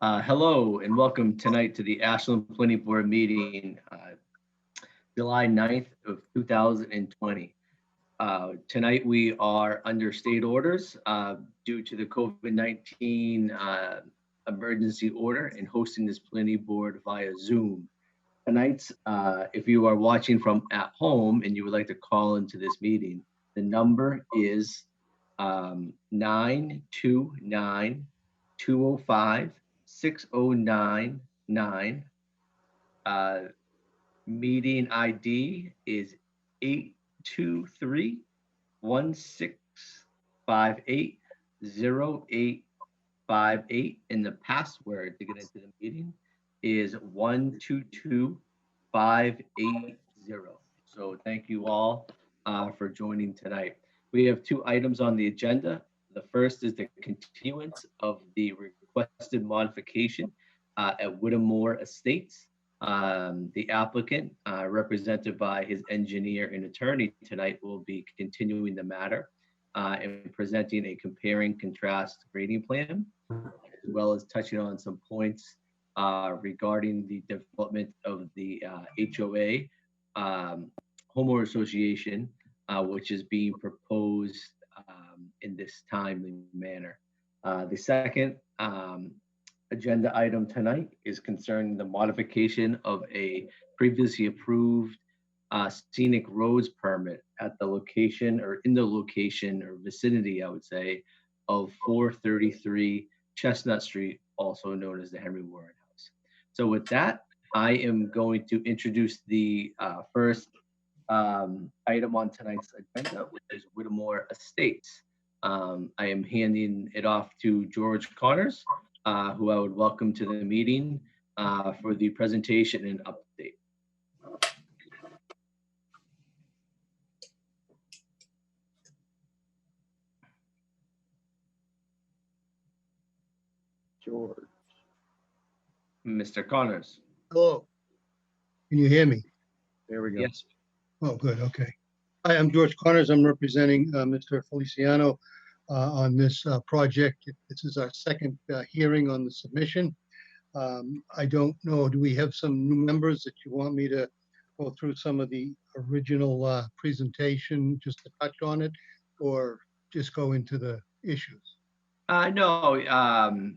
Hello and welcome tonight to the Ashland Planning Board meeting, July 9th of 2020. Tonight we are under state orders due to the COVID-19 emergency order and hosting this planning board via Zoom. Tonight, if you are watching from at home and you would like to call into this meeting, the number is 929-205-6099. Meeting ID is 823-1658-0858, and the password to get into the meeting is 122580. So thank you all for joining tonight. We have two items on the agenda. The first is the continuance of the requested modification at Whittemore Estates. The applicant, represented by his engineer and attorney tonight, will be continuing the matter and presenting a compare and contrast grading plan, as well as touching on some points regarding the development of the HOA homeowner association, which is being proposed in this timely manner. The second agenda item tonight is concerning the modification of a previously approved scenic roads permit at the location or in the location or vicinity, I would say, of 433 Chestnut Street, also known as the Henry Warren House. So with that, I am going to introduce the first item on tonight's agenda, which is Whittemore Estates. I am handing it off to George Connors, who I would welcome to the meeting for the presentation and update. George. Mr. Connors. Hello. Can you hear me? There we go. Yes. Oh, good. Okay. Hi, I'm George Connors. I'm representing Mr. Feliciano on this project. This is our second hearing on the submission. I don't know, do we have some new members that you want me to go through some of the original presentation just to touch on it, or just go into the issues? No,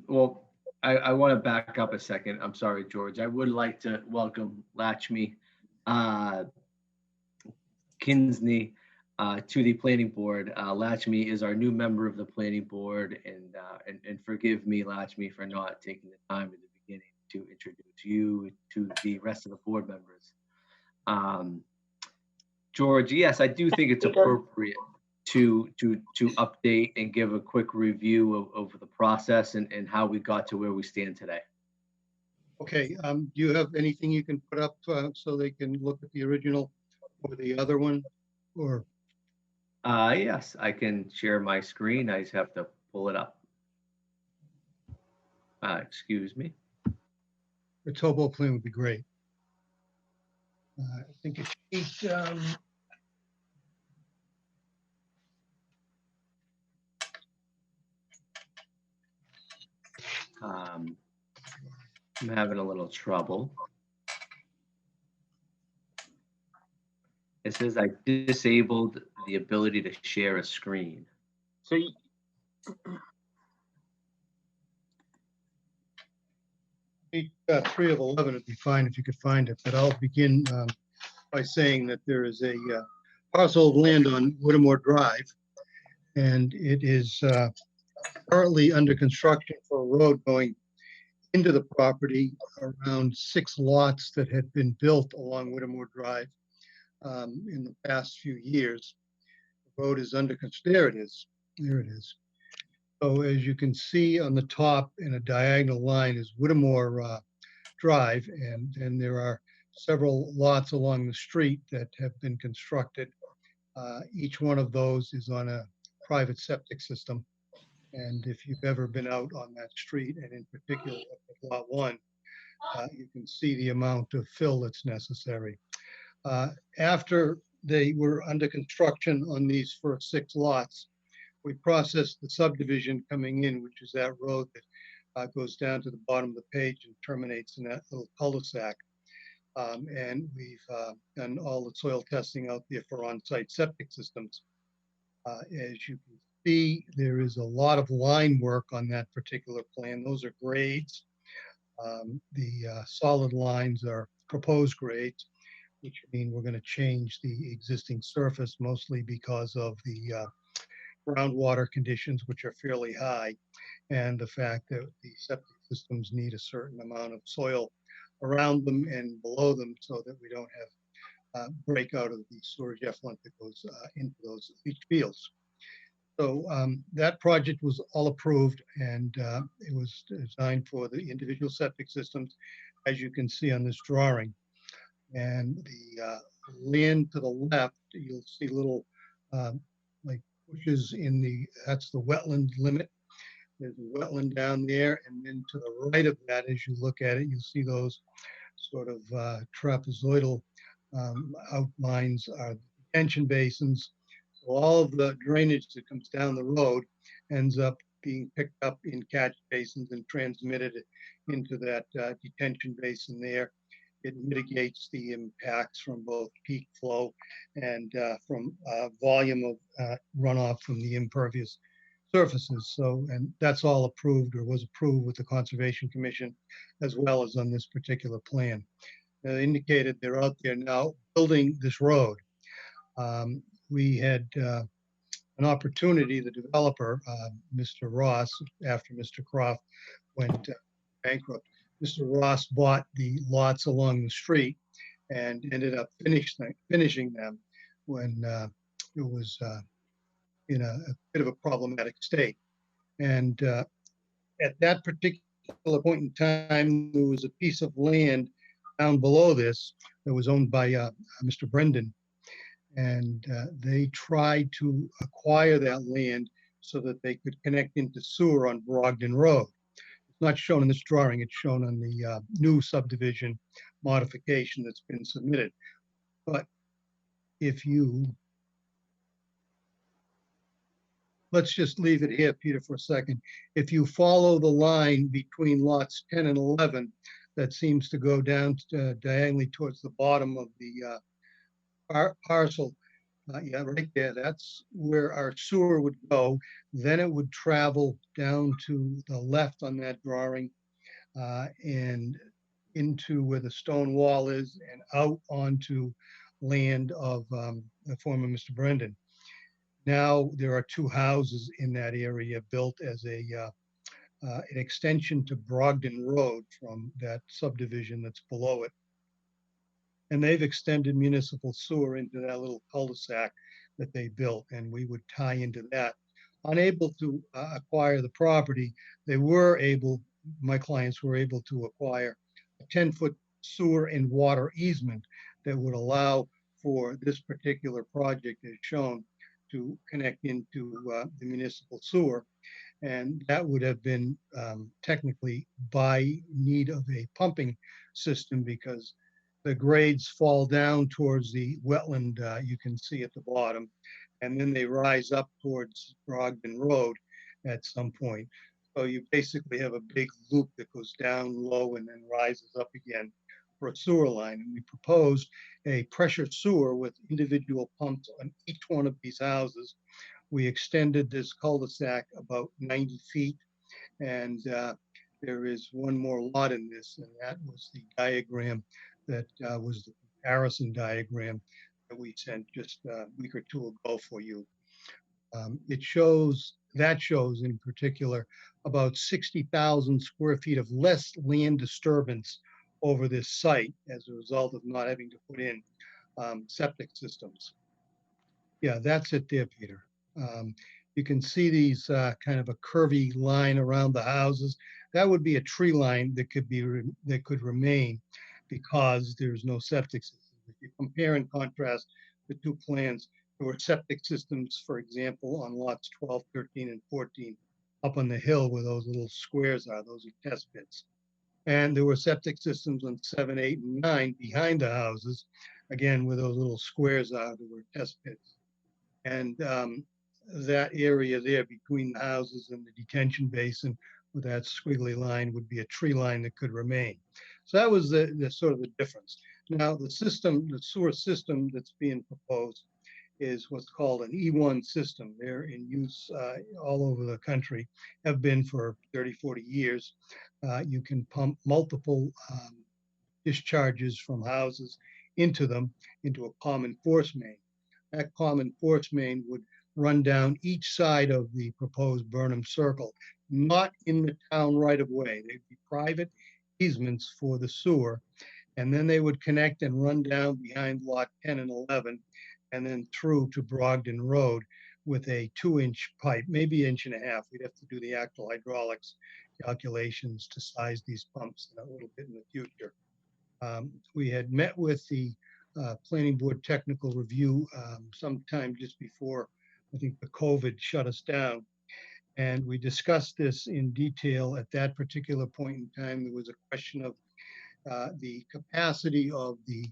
well, I want to back up a second. I'm sorry, George. I would like to welcome Lakshmi Kinsney to the planning board. Lakshmi is our new member of the planning board, and forgive me, Lakshmi, for not taking the time at the beginning to introduce you to the rest of the board members. George, yes, I do think it's appropriate to update and give a quick review of the process and how we got to where we stand today. Okay. Do you have anything you can put up so they can look at the original or the other one, or? Yes, I can share my screen. I just have to pull it up. Excuse me. The topo plan would be great. I think it's sheet, I'm having a little trouble. It says I disabled the ability to share a screen. So sheet 3 of 11 would be fine if you could find it, but I'll begin by saying that there is a parcel of land on Whittemore Drive, and it is currently under construction for a road going into the property around 6 lots that had been built along Whittemore Drive in the past few years. The road is under construction. There it is. There it is. So as you can see on the top in a diagonal line is Whittemore Drive, and there are several lots along the street that have been constructed. Each one of those is on a private septic system. And if you've ever been out on that street, and in particular at Lot 1, you can see the amount of fill that's necessary. After they were under construction on these first 6 lots, we processed the subdivision coming in, which is that road that goes down to the bottom of the page and terminates in that little cul-de-sac. And we've done all the soil testing out there for on-site septic systems. As you can see, there is a lot of line work on that particular plan. Those are grades. The solid lines are proposed grades, which mean we're going to change the existing surface mostly because of the groundwater conditions, which are fairly high, and the fact that the septic systems need a certain amount of soil around them and below them so that we don't have breakout of the storage effluent that goes into those leach fields. So that project was all approved, and it was designed for the individual septic systems, as you can see on this drawing. And the land to the left, you'll see little like bushes in that's the wetland limit. There's a wetland down there, and then to the right of that, as you look at it, you'll see those sort of trapezoidal outlines are detention basins. So all of the drainage that comes down the road ends up being picked up in catch basins and transmitted into that detention basin there. It mitigates the impacts from both peak flow and from volume of runoff from the impervious surfaces. So, and that's all approved or was approved with the Conservation Commission, as well as on this particular plan. Indicated they're out there now building this road. We had an opportunity, the developer, Mr. Ross, after Mr. Croft went bankrupt, Mr. Ross bought the lots along the street and ended up finishing them when it was in a bit of a problematic state. And at that particular point in time, there was a piece of land down below this that was owned by Mr. Brendan. And they tried to acquire that land so that they could connect into sewer on Brogden Road. It's not shown in this drawing, it's shown on the new subdivision modification that's been submitted. But if you, let's just leave it here, Peter, for a second. If you follow the line between lots 10 and 11, that seems to go down diagonally towards the bottom of the parcel, yeah, right there, that's where our sewer would go. Then it would travel down to the left on that drawing and into where the stone wall is and out onto land of the former Mr. Brendan. Now there are two houses in that area built as an extension to Brogden Road from that subdivision that's below it. And they've extended municipal sewer into that little cul-de-sac that they built, and we would tie into that. Unable to acquire the property, they were able, my clients were able to acquire a 10-foot sewer and water easement that would allow for this particular project as shown to connect into the municipal sewer. And that would have been technically by need of a pumping system because the grades fall down towards the wetland you can see at the bottom, and then they rise up towards Brogden Road at some point. So you basically have a big loop that goes down low and then rises up again for a sewer line. And we proposed a pressure sewer with individual pumps on each one of these houses. We extended this cul-de-sac about 90 feet, and there is one more lot in this, and that was the diagram that was the comparison diagram that we sent just a week or two ago for you. It shows in particular about 60,000 square feet of less land disturbance over this site as a result of not having to put in septic systems. Yeah, that's it there, Peter. You can see these kind of a curvy line around the houses. That would be a tree line that could remain because there's no septic system. If you compare and contrast the two plans, there were septic systems, for example, on lots 12, 13, and 14 up on the hill where those little squares are. Those are test pits. And there were septic systems on 7, 8, and 9 behind the houses, again, where those little squares are, there were test pits. And that area there between the houses and the detention basin with that squiggly line would be a tree line that could remain. So that was the sort of the difference. Now the system, the sewer system that's being proposed is what's called an E1 system. They're in use all over the country, have been for 30, 40 years. You can pump multiple discharges from houses into them, into a common force main. That common force main would run down each side of the proposed Burnham Circle, not in the town right of way. They'd be private easements for the sewer. And then they would connect and run down behind lot 10 and 11, and then through to Brogden Road with a 2-inch pipe, maybe 1.5 inches. We'd have to do the actual hydraulics calculations to size these pumps in a little bit in the future. We had met with the planning board technical review sometime just before, I think, the COVID shut us down. And we discussed this in detail at that particular point in time. There was a question of the capacity of the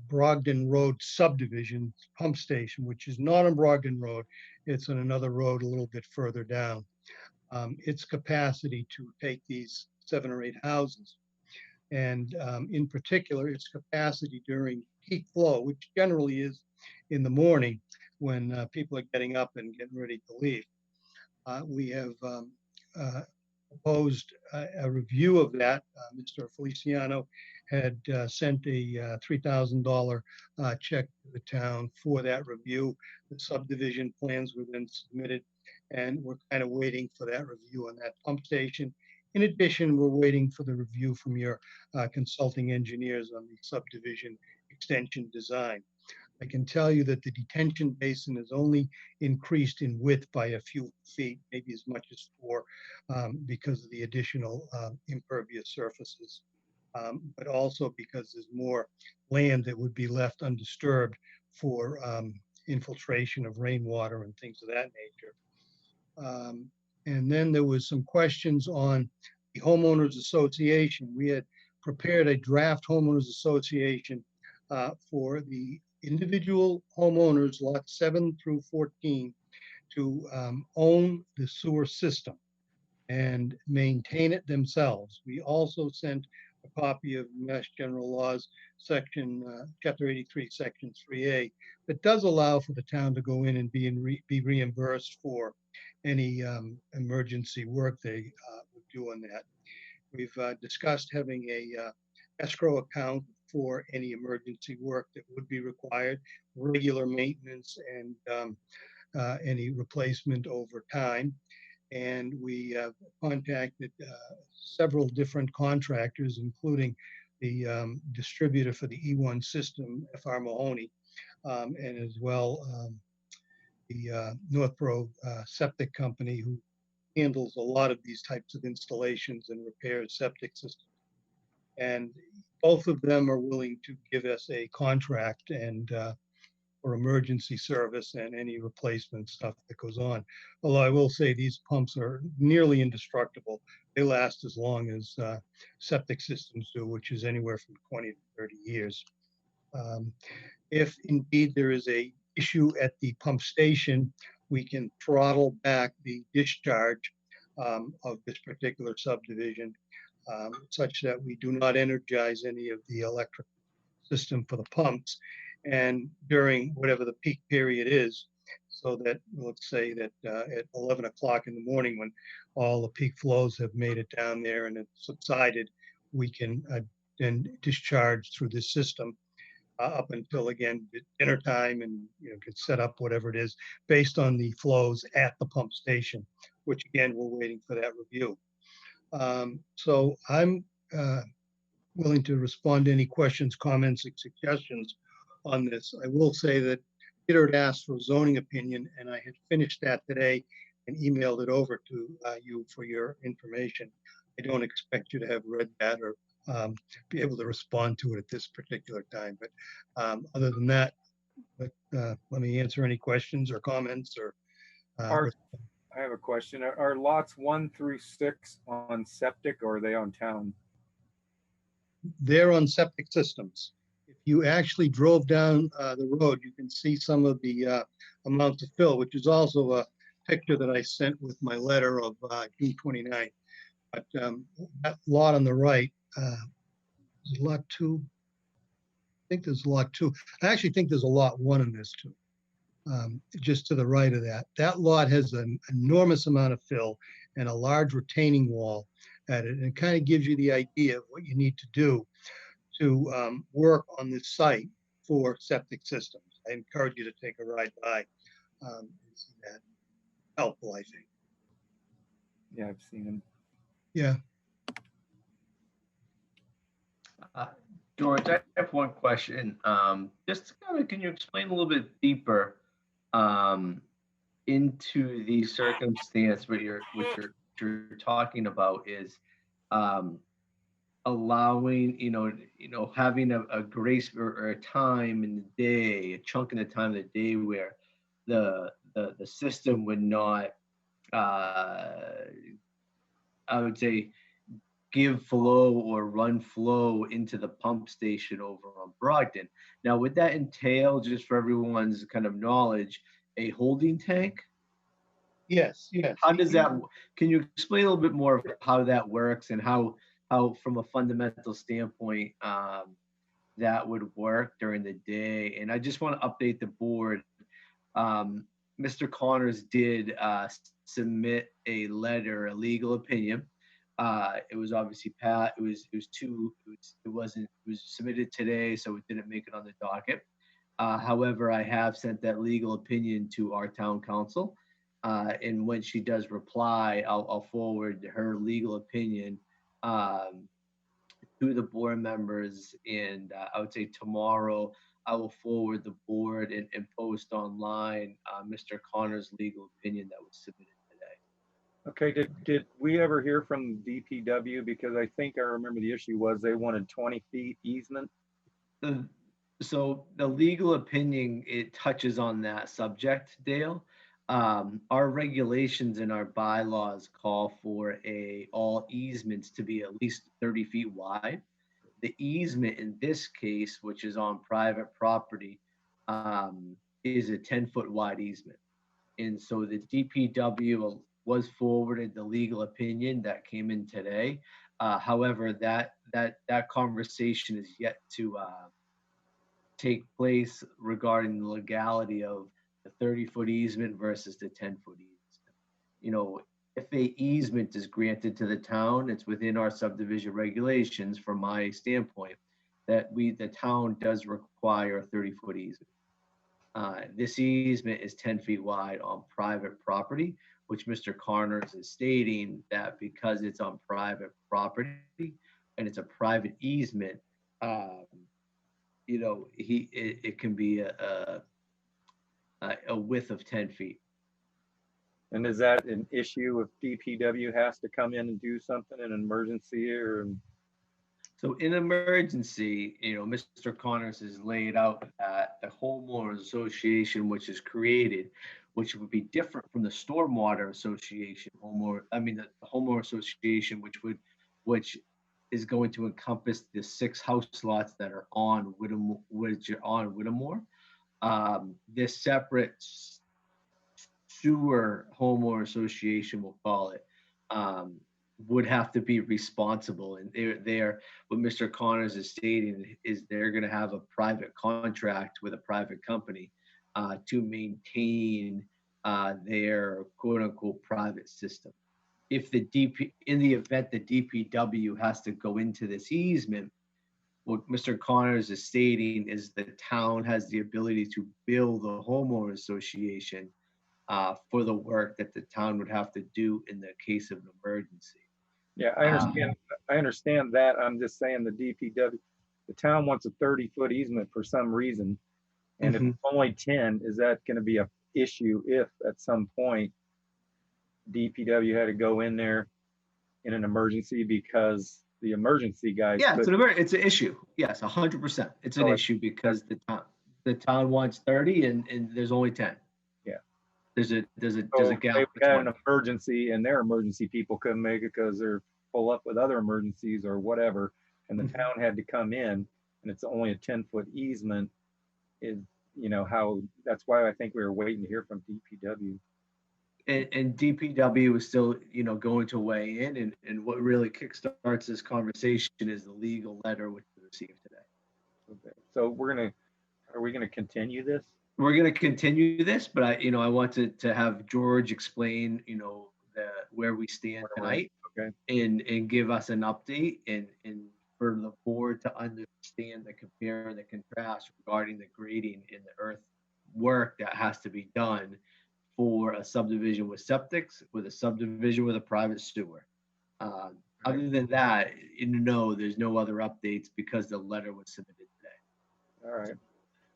Brogden Road subdivision pump station, which is not on Brogden Road. It's on another road a little bit further down. Its capacity to take these 7 or 8 houses. And in particular, its capacity during peak flow, which generally is in the morning when people are getting up and getting ready to leave. We have proposed a review of that. Mr. Feliciano had sent a $3,000 check to the town for that review. The subdivision plans were then submitted, and we're kind of waiting for that review on that pump station. In addition, we're waiting for the review from your consulting engineers on the subdivision extension design. I can tell you that the detention basin is only increased in width by a few feet, maybe as much as 4, because of the additional impervious surfaces, but also because there's more land that would be left undisturbed for infiltration of rainwater and things of that nature. And then there was some questions on the homeowners association. We had prepared a draft homeowners association for the individual homeowners, lots 7 through 14, to own the sewer system and maintain it themselves. We also sent a copy of Mass General Laws, section, Chapter 83, Section 3A, that does allow for the town to go in and be reimbursed for any emergency work they would do on that. We've discussed having a escrow account for any emergency work that would be required, regular maintenance, and any replacement over time. And we contacted several different contractors, including the distributor for the E1 system, FR Mahoney, and as well the Northborough Septic Company, who handles a lot of these types of installations and repairs septic systems. And both of them are willing to give us a contract and for emergency service and any replacement stuff that goes on. Although I will say these pumps are nearly indestructible. They last as long as septic systems do, which is anywhere from 20 to 30 years. If indeed there is a issue at the pump station, we can throttle back the discharge of this particular subdivision, such that we do not energize any of the electric system for the pumps, and during whatever the peak period is, so that, let's say that at 11 o'clock in the morning, when all the peak flows have made it down there and it's subsided, we can then discharge through this system up until, again, dinner time, and can set up whatever it is based on the flows at the pump station, which again, we're waiting for that review. So I'm willing to respond to any questions, comments, and suggestions on this. I will say that Peter had asked for a zoning opinion, and I had finished that today and emailed it over to you for your information. I don't expect you to have read that or be able to respond to it at this particular time. But other than that, let me answer any questions or comments or. I have a question. Are lots 1 through 6 on septic, or are they on town? They're on septic systems. If you actually drove down the road, you can see some of the amount of fill, which is also a picture that I sent with my letter of June 29th. But that lot on the right, is lot two. I think there's lot two. I actually think there's a lot one in this too. Just to the right of that. That lot has an enormous amount of fill and a large retaining wall at it. And it kind of gives you the idea of what you need to do to work on this site for septic systems. I encourage you to take a ride by and see that. Helpful, I think. Yeah, I've seen them. Yeah. George, I have one question. Just kind of, can you explain a little bit deeper into the circumstance what you're talking about is allowing, having a grace or a time in the day, a chunk in the time of the day where the system would not, I would say, give flow or run flow into the pump station over on Brogdon. Now, would that entail, just for everyone's kind of knowledge, a holding tank? Yes, yes. How does that, can you explain a little bit more of how that works and how from a fundamental standpoint, that would work during the day? And I just want to update the board. Mr. Connors did submit a letter, a legal opinion. It was obviously it was submitted today, so it didn't make it on the docket. However, I have sent that legal opinion to our town council. And when she does reply, I'll forward her legal opinion to the board members. And I would say tomorrow I will forward the board and post online Mr. Connor's legal opinion that was submitted today. Okay, did we ever hear from DPW? Because I think I remember the issue was they wanted 20 feet easement. So the legal opinion, it touches on that subject, Dale. Our regulations and our bylaws call for all easements to be at least 30 feet wide. The easement in this case, which is on private property, is a 10-foot wide easement. And so the DPW was forwarded the legal opinion that came in today. However, that conversation is yet to take place regarding the legality of the 30-foot easement versus the 10-foot easement. If a easement is granted to the town, it's within our subdivision regulations, from my standpoint, that the town does require a 30-foot easement. This easement is 10 feet wide on private property, which Mr. Connors is stating that because it's on private property and it's a private easement, it can be a width of 10 feet. And is that an issue if DPW has to come in and do something in an emergency or? So in emergency, Mr. Connors has laid out that the homeowners association, which is created, which would be different from the stormwater association, the homeowner association, which is going to encompass the 6 house lots that are on Whittemore. This separate sewer homeowner association, we'll call it, would have to be responsible. And they're what Mr. Connors is stating is they're going to have a private contract with a private company to maintain their quote unquote private system. If in the event the DPW has to go into this easement, what Mr. Connors is stating is the town has the ability to bill the homeowner association for the work that the town would have to do in the case of an emergency. Yeah, I understand. I understand that. I'm just saying the DPW, the town wants a 30-foot easement for some reason, and if it's only 10, is that going to be a issue if at some point DPW had to go in there in an emergency because the emergency guys? Yeah, it's an issue. Yes, 100%. It's an issue because the town wants 30 and there's only 10. Yeah, there's a gap. They had an emergency and their emergency people couldn't make it because they're full up with other emergencies or whatever, and the town had to come in, and it's only a 10-foot easement. Is how that's why I think we were waiting to hear from DPW. And DPW is still, going to weigh in, and what really kickstarts this conversation is the legal letter which we received today. Okay. So are we gonna continue this? We're going to continue this, but I wanted to have George explain, where we stand tonight, Okay. and give us an update, and for the board to understand the compare and the contrast regarding the grading and the earth work that has to be done for a subdivision with septics, with a subdivision with a private sewer. Other than that, there's no other updates because the letter was submitted today. All right.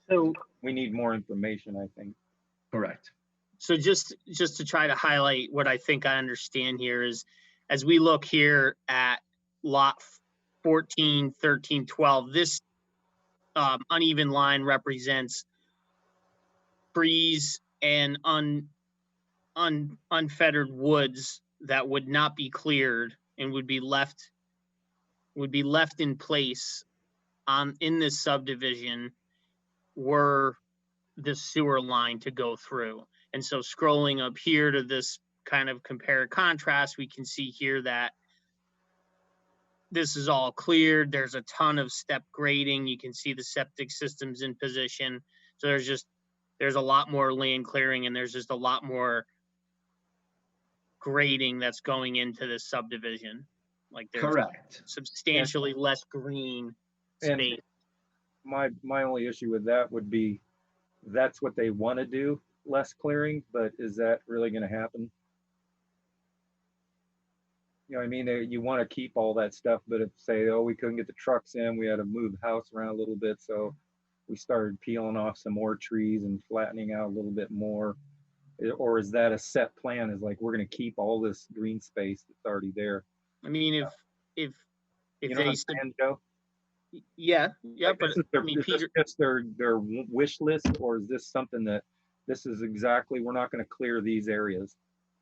So, We need more information, I think. Correct. so just to try to highlight what I think I understand here is, as we look here at lot 14, 13, 12, this uneven line represents trees and unfettered woods that would not be cleared and would be left in place in this subdivision were this sewer line to go through. And so scrolling up here to this kind of compare contrast, we can see here that this is all cleared. There's a ton of step grading. You can see the septic systems in position. So there's a lot more land clearing, and there's just a lot more grading that's going into this subdivision. Like there's Correct. substantially less green And space. my only issue with that would be, that's what they want to do, less clearing, but is that really going to happen? I mean, you want to keep all that stuff, but if say, oh, we couldn't get the trucks in, we had to move the house around a little bit, so we started peeling off some more trees and flattening out a little bit more. Or is that a set plan? Is like, we're going to keep all this green space that's already there? I mean, if You know what they, I'm saying, Joe? yeah, Like, but is I mean, this Peter, just their wish list, or is this something that this is exactly, we're not going to clear these areas?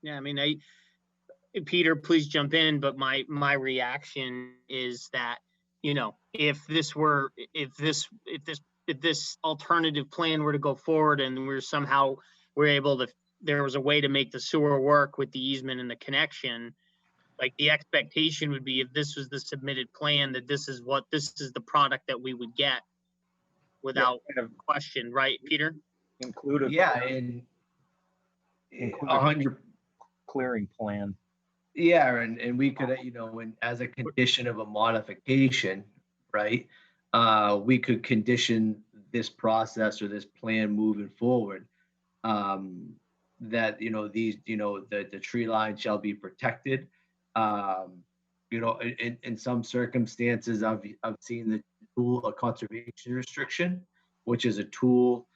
yeah, I mean, Peter, please jump in, but my reaction is that, if this alternative plan were to go forward and we're able to, there was a way to make the sewer work with the easement and the connection, like the expectation would be, if this was the submitted plan, that this is the product that we would get without Kind of question, right, Peter? include a Yeah, and Include 100. clearing plan. Yeah, and we could, and as a condition of a modification, right? We could condition this process or this plan moving forward, that, the tree line shall be protected. In some circumstances, I've seen the tool, a conservation restriction, which is a tool,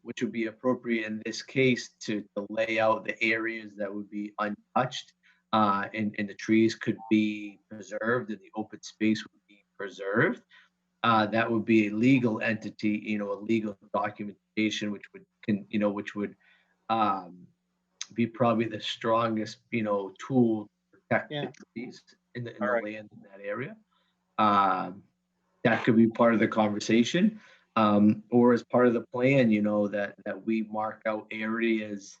which would be appropriate in this case to lay out the areas that would be untouched. And the trees could be preserved and the open space would be preserved. That would be a legal entity, a legal documentation, which would be probably the strongest, tool to protect the trees in the land in that area. That could be part of the conversation, or as part of the plan, that we mark out areas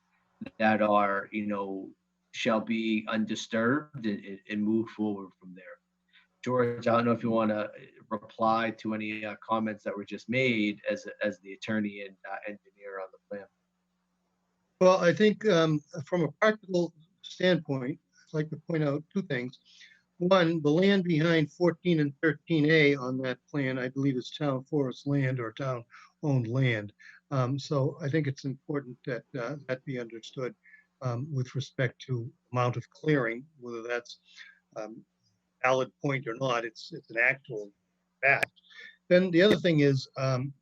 that are, shall be undisturbed and move forward from there. George, I don't know if you want to reply to any comments that were just made as the attorney and engineer on the plan. Well, I think from a practical standpoint, I'd like to point out two things. One, the land behind 14 and 13A on that plan, I believe is town forest land or town-owned land. So I think it's important that that be understood with respect to amount of clearing, whether that's valid point or not. It's an actual fact. Then the other thing is,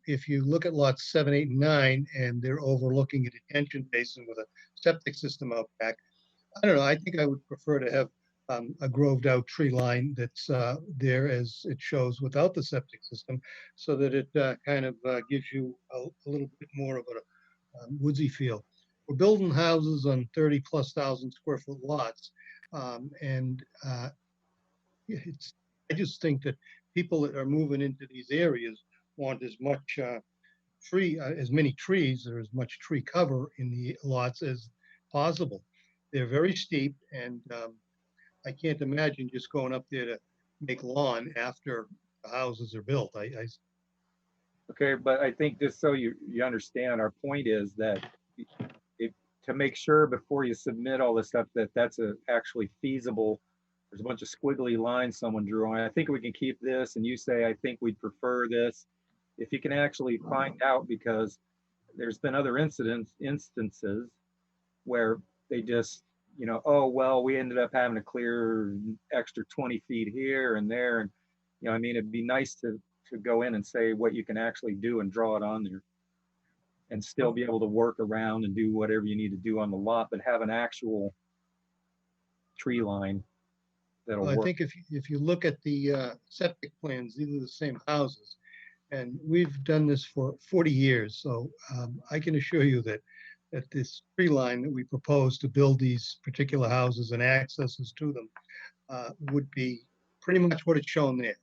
if you look at lots 7, 8, and 9, and they're overlooking a detention basin with a septic system out back, I don't know, I think I would prefer to have a groved out tree line that's there as it shows without the septic system, so that it kind of gives you a little bit more of a woodsy feel. We're building houses on 30,000+ square foot lots, and I just think that people that are moving into these areas want as much as many trees or as much tree cover in the lots as possible. They're very steep, and I can't imagine just going up there to make lawn after the houses are built. Okay, but I think just so you understand, our point is that to make sure before you submit all this stuff that that's actually feasible. There's a bunch of squiggly lines someone drew on. I think we can keep this, and you say, I think we'd prefer this. If you can actually find out, because there's been other instances where they just, oh, well, we ended up having to clear extra 20 feet here and there. And, I mean, it'd be nice to go in and say what you can actually do and draw it on there and still be able to work around and do whatever you need to do on the lot, but have an actual tree line that'll Well, I work. think if you look at the septic plans, these are the same houses. And we've done this for 40 years. So I can assure you that this tree line that we propose to build these particular houses and accesses to them would be pretty much what it's shown there.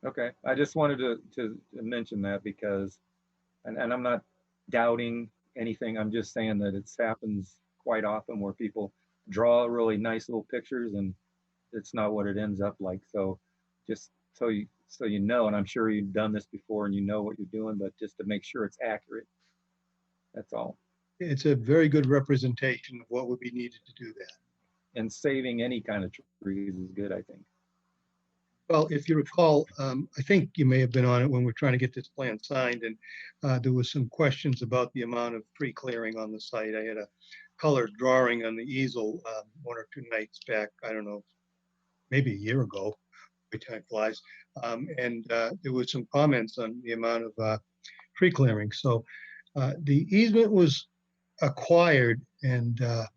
Okay, I just wanted to mention that because, and I'm not doubting anything. I'm just saying that it happens quite often where people draw really nice little pictures and it's not what it ends up like. So just so you know, and I'm sure you've done this before and you know what you're doing, but just to make sure it's accurate. That's all. It's a very good representation of what would be needed to do that. And saving any kind of trees is good, I think. Well, if you recall, I think you may have been on it when we're trying to get this plan signed, and there was some questions about the amount of tree clearing on the site. I had a colored drawing on the easel 1 or 2 nights back, I don't know, maybe a year ago, way time flies, and there was some comments on the amount of tree clearing. So the easement was acquired, and just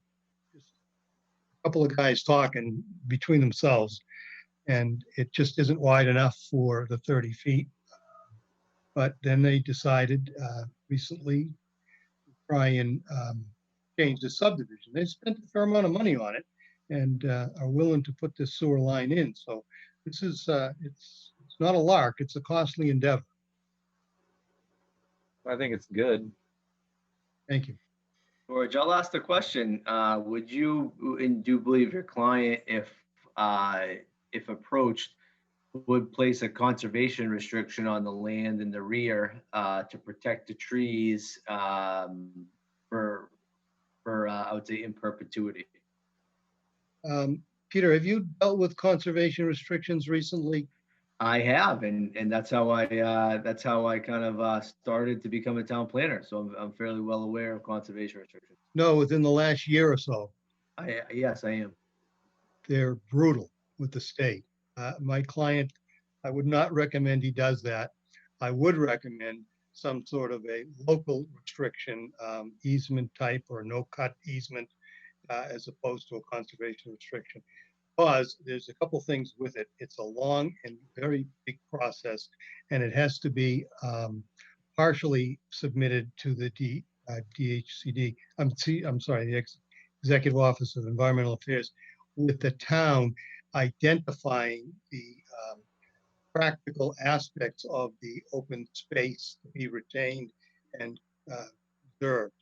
a couple of guys talking between themselves, and it just isn't wide enough for the 30 feet. But then they decided recently to try and change the subdivision. They spent a fair amount of money on it and are willing to put this sewer line in. So this is, it's not a lark, it's a costly endeavor. I think it's good. Thank you. George, I'll ask the question. Would you, and do you believe your client, if approached, would place a conservation restriction on the land in the rear to protect the trees for I would say in perpetuity? Peter, have you dealt with conservation restrictions recently? I have, and that's how I kind of started to become a town planner. So I'm fairly well aware of conservation restrictions. No, within the last year or so. Yes, I am. They're brutal with the state. My client, I would not recommend he does that. I would recommend some sort of a local restriction, easement type or no cut easement, as opposed to a conservation restriction. Because there's a couple things with it. It's a long and very big process, and it has to be partially submitted to the DHCD. I'm sorry, the Executive Office of Environmental Affairs, with the town identifying the practical aspects of the open space to be retained and preserved.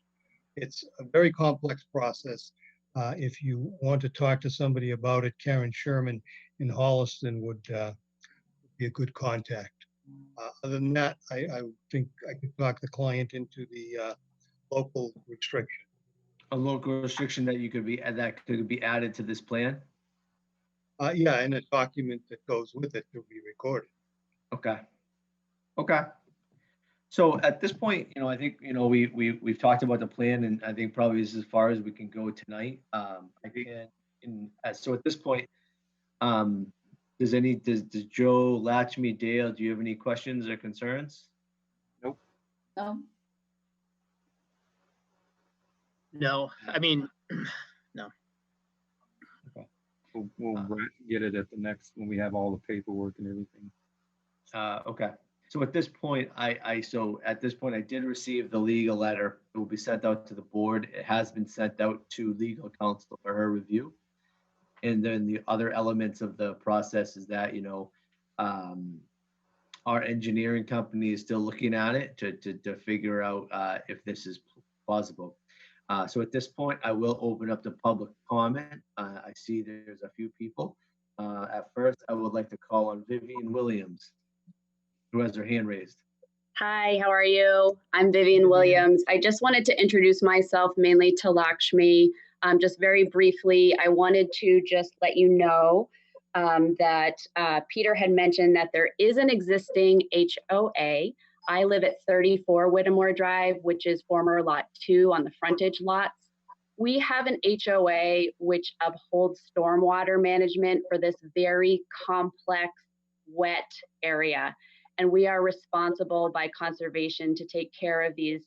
It's a very complex process. If you want to talk to somebody about it, Karen Sherman in Holliston would be a good contact. Other than that, I think I could talk the client into the local restriction. A local restriction that could be added to this plan. Yeah, and a document that goes with it to be recorded. Okay. Okay. So at this point, I think, we've talked about the plan, and I think probably this is as far as we can go tonight. So at this point, does Joe, Latchme, Dale, do you have any questions or concerns? Nope. No, No, I mean, We'll get it at the next when we have all the paperwork and everything. Okay. So at this point, I did receive the legal letter. It will be sent out to the board. It has been sent out to legal counsel for her review. And then the other elements of the process is that, our engineering company is still looking at it to figure out if this is plausible. So at this point, I will open up the public comment. I see there's a few people. At first, I would like to call on Vivian Williams, who has her hand raised. Hi, how are you? I'm Vivian Williams. I just wanted to introduce myself mainly to Lakshmi. Just very briefly, I wanted to just let you know that Peter had mentioned that there is an existing HOA. I live at 34 Whittemore Drive, which is former Lot 2 on the frontage lots. We have an HOA which upholds stormwater management for this very complex, wet area. And we are responsible by conservation to take care of these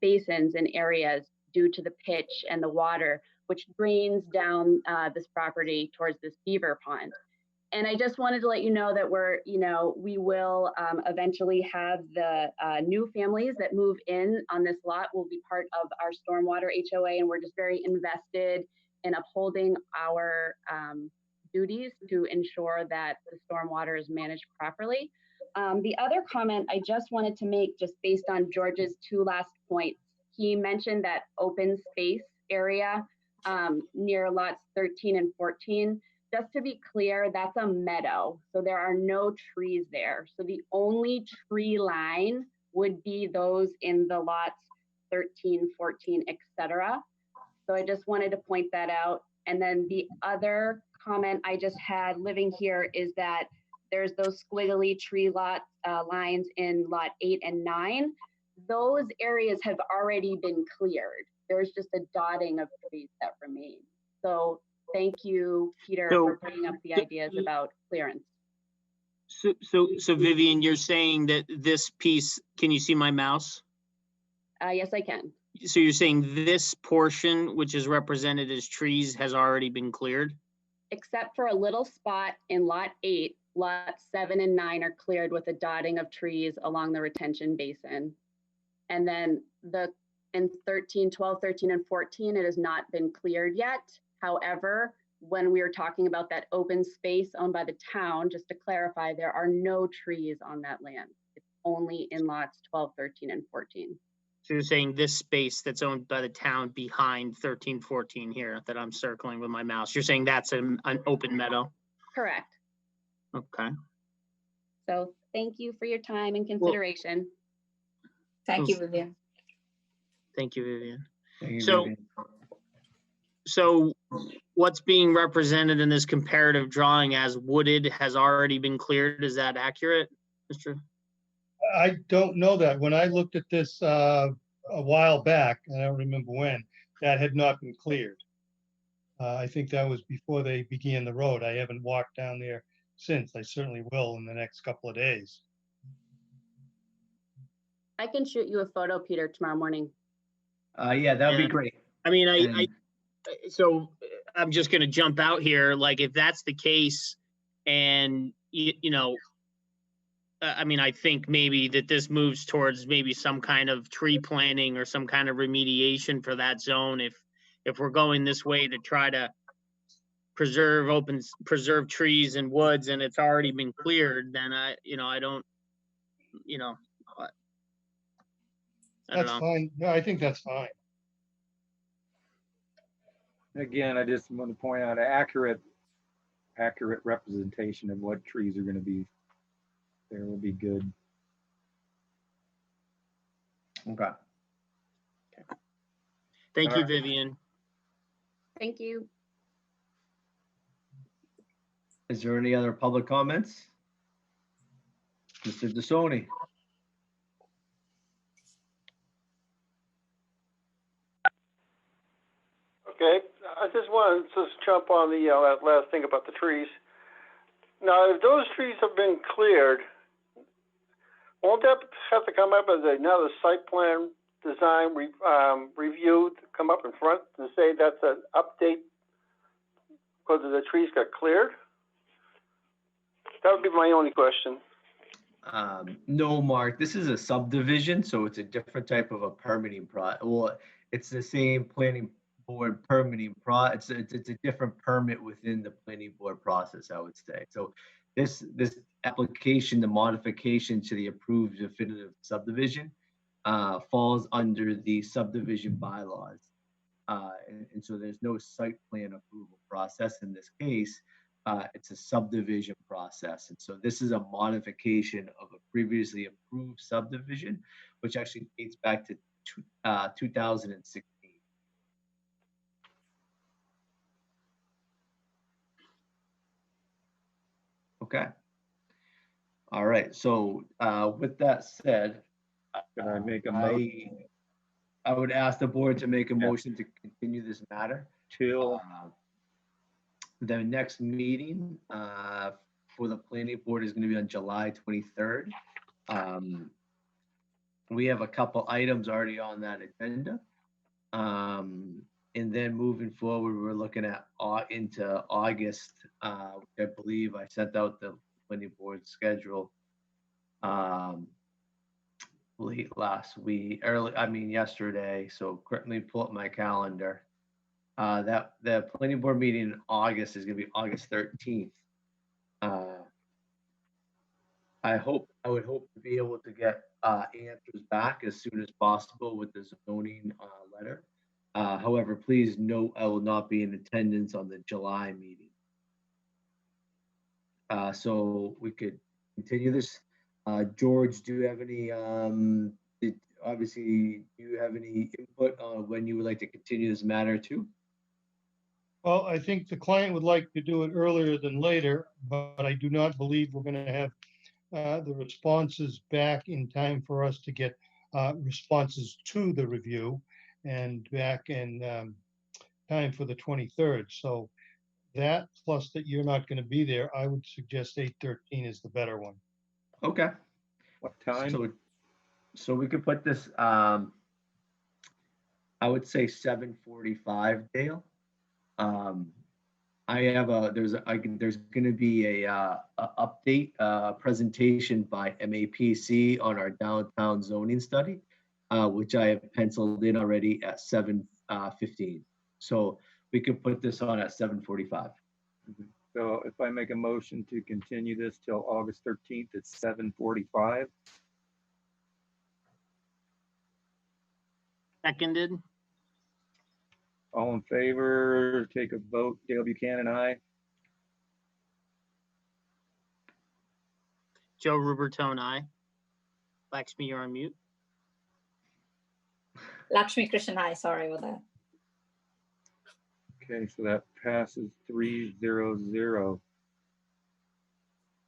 basins and areas due to the pitch and the water, which drains down this property towards this beaver pond. And I just wanted to let you know that we will eventually have the new families that move in on this lot will be part of our stormwater HOA, and we're just very invested in upholding our duties to ensure that the stormwater is managed properly. The other comment I just wanted to make, just based on George's two last points, he mentioned that open space area near lots 13 and 14. Just to be clear, that's a meadow, so there are no trees there. So the only tree line would be those in the lots 13, 14, etc. So I just wanted to point that out. And then the other comment I just had living here is that there's those squiggly tree lot lines in lot 8 and 9. Those areas have already been cleared. There's just a dotting of trees that remain. So thank you, Peter, for bringing up the ideas about clearance. So Vivian, you're saying that this piece, can you see my mouse? Yes, I can. So you're saying this portion, which is represented as trees, has already been cleared? Except for a little spot in lot 8, lots 7 and 9 are cleared with a dotting of trees along the retention basin. And then in 13, 12, 13, and 14, it has not been cleared yet. However, when we were talking about that open space owned by the town, just to clarify, there are no trees on that land. It's only in lots 12, 13, and 14. So you're saying this space that's owned by the town behind 13, 14 here that I'm circling with my mouse, you're saying that's an open meadow? Correct. Okay. So thank you for your time and consideration. Thank you, Vivian. Thank you, Vivian. Thank you, So- Vivian. So what's being represented in this comparative drawing as wooded has already been cleared. Is that accurate, Mr.? I don't know that. When I looked at this a while back, I don't remember when, that had not been cleared. I think that was before they began the road. I haven't walked down there since. I certainly will in the next couple of days. I can shoot you a photo, Peter, tomorrow morning. Yeah, that would be Yeah. great. I mean, And- so I'm just going to jump out here. Like, if that's the case, and I mean, I think maybe that this moves towards maybe some kind of tree planting or some kind of remediation for that zone. If we're going this way to try to preserve trees and woods, and it's already been cleared, then I don't know. That's fine. No, I think that's fine. Again, I just want to point out an accurate representation of what trees are going to be there will be good. Okay. Thank All you, right. Vivian. Thank you. Is there any other public comments? Mr. DeSoni? Okay, I just wanted to jump on the that last thing about the trees. Now, if those trees have been cleared, won't that have to come up as another site plan design review to come up in front to say that's an update because the trees got cleared? That would be my only question. No, Mark, this is a subdivision, so it's a different type of a permitting well, it's the same planning board permitting it's a different permit within the planning board process, I would say. So this application, the modification to the approved definitive subdivision falls under the subdivision bylaws. And so there's no site plan approval process in this case. It's a subdivision process. And so this is a modification of a previously approved subdivision, which actually dates back to 2016. Okay. All right. So with that said, Can I make a motion I would ask the board to make a Yeah. motion to continue this matter. till, The next meeting for the planning board is going to be on July 23rd. We have a couple items already on that agenda. And then moving forward, we're looking at into August. I believe I sent out the planning board schedule late last week, yesterday. So let me pull up my calendar. That the planning board meeting in August is going to be August 13th. I would hope to be able to get answers back as soon as possible with the zoning letter. However, please note I will not be in attendance on the July meeting. So we could continue this. George, do you have any, obviously, do you have any input on when you would like to continue this matter to? Well, I think the client would like to do it earlier than later, but I do not believe we're going to have the responses back in time for us to get responses to the review and back in time for the 23rd. So that plus that you're not going to be there, I would suggest 8/13 is the better one. Okay. what time? So we could put this, I would say 7:45, Dale. There's going to be a update presentation by MAPC on our downtown zoning study, which I have penciled in already at 7:15. So we could put this on at 7:45. So if I make a motion to continue this till August 13th at 7:45, Seconded. all in favor, take a vote. Dale Buchanan, aye. Joe Rubertone, aye. Lakshmi, you're on mute. Lakshmi Krishnan, hi, sorry about that. Okay, so that passes 3-0-0.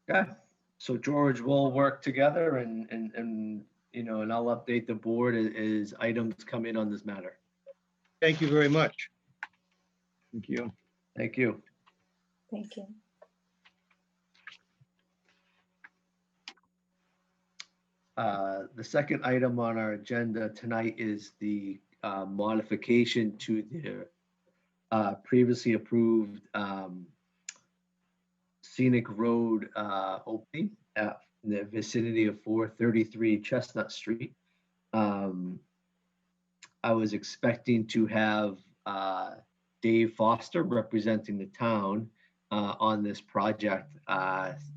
Okay. So George, we'll work together and I'll update the board as items come in on this matter. Thank you very much. Thank you. Thank you. Thank you. The second item on our agenda tonight is the modification to the previously approved Scenic Road opening at the vicinity of 433 Chestnut Street. I was expecting to have Dave Foster representing the town on this project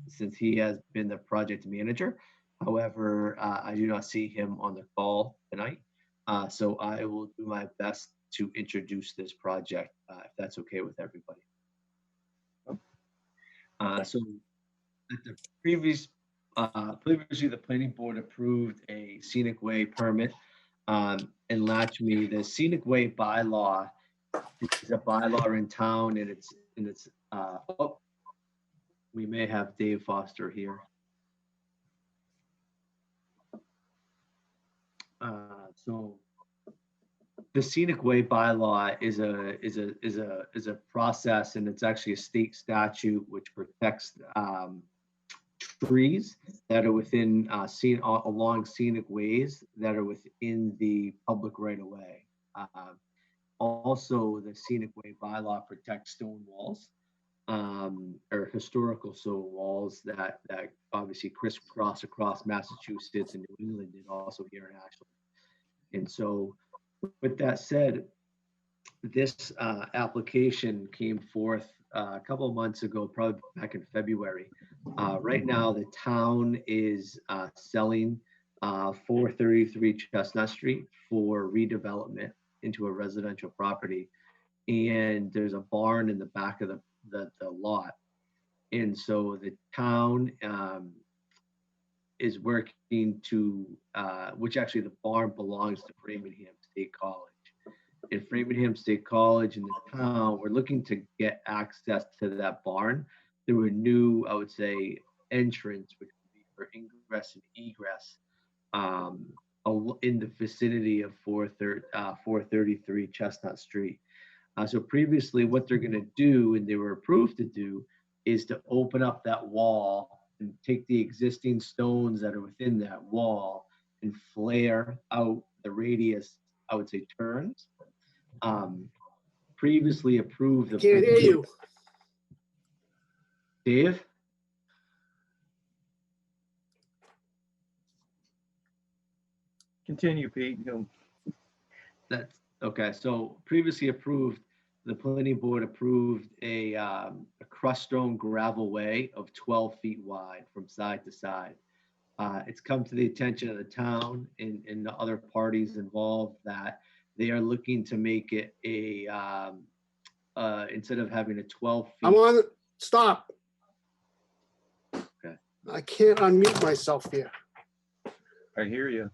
since he has been the project manager. However, I do not see him on the call tonight. So I will do my best to introduce this project if that's okay with everybody. So at the previously the planning board approved a Scenic Way permit in Lakshmi. The Scenic Way bylaw is a bylaw in town, and it's we may have Dave Foster here. So the Scenic Way bylaw is a process, and it's actually a state statute which protects trees that are within along scenic ways that are within the public right of way. Also, the Scenic Way bylaw protects stone walls or historical stone walls that obviously crisscross across Massachusetts and New England, and also here in Ashland. And so, with that said, this application came forth a couple of months ago, probably back in February. Right now, the town is selling 433 Chestnut Street for redevelopment. into a residential property, and there's a barn in the back of the lot. And so the town is working to, which actually the barn belongs to Framingham State College. And Framingham State College and the town, we're looking to get access to that barn through a new, I would say, entrance, which would be for ingress and egress in the vicinity of 433 Chestnut Street. So previously what they're going to do, and they were approved to do, is to open up that wall and take the existing stones that are within that wall and flare out the radius, I would say, turns. Previously approved. Can't hear you. Dave? Continue, Pete. That's okay. So previously approved, the planning board approved a crushed stone gravel way of 12 feet wide from side to side. It's come to the attention of the town and the other parties involved that they are looking to make it a, instead of having a 12 feet. I'm on, stop. Okay. I can't unmute myself here. I hear you.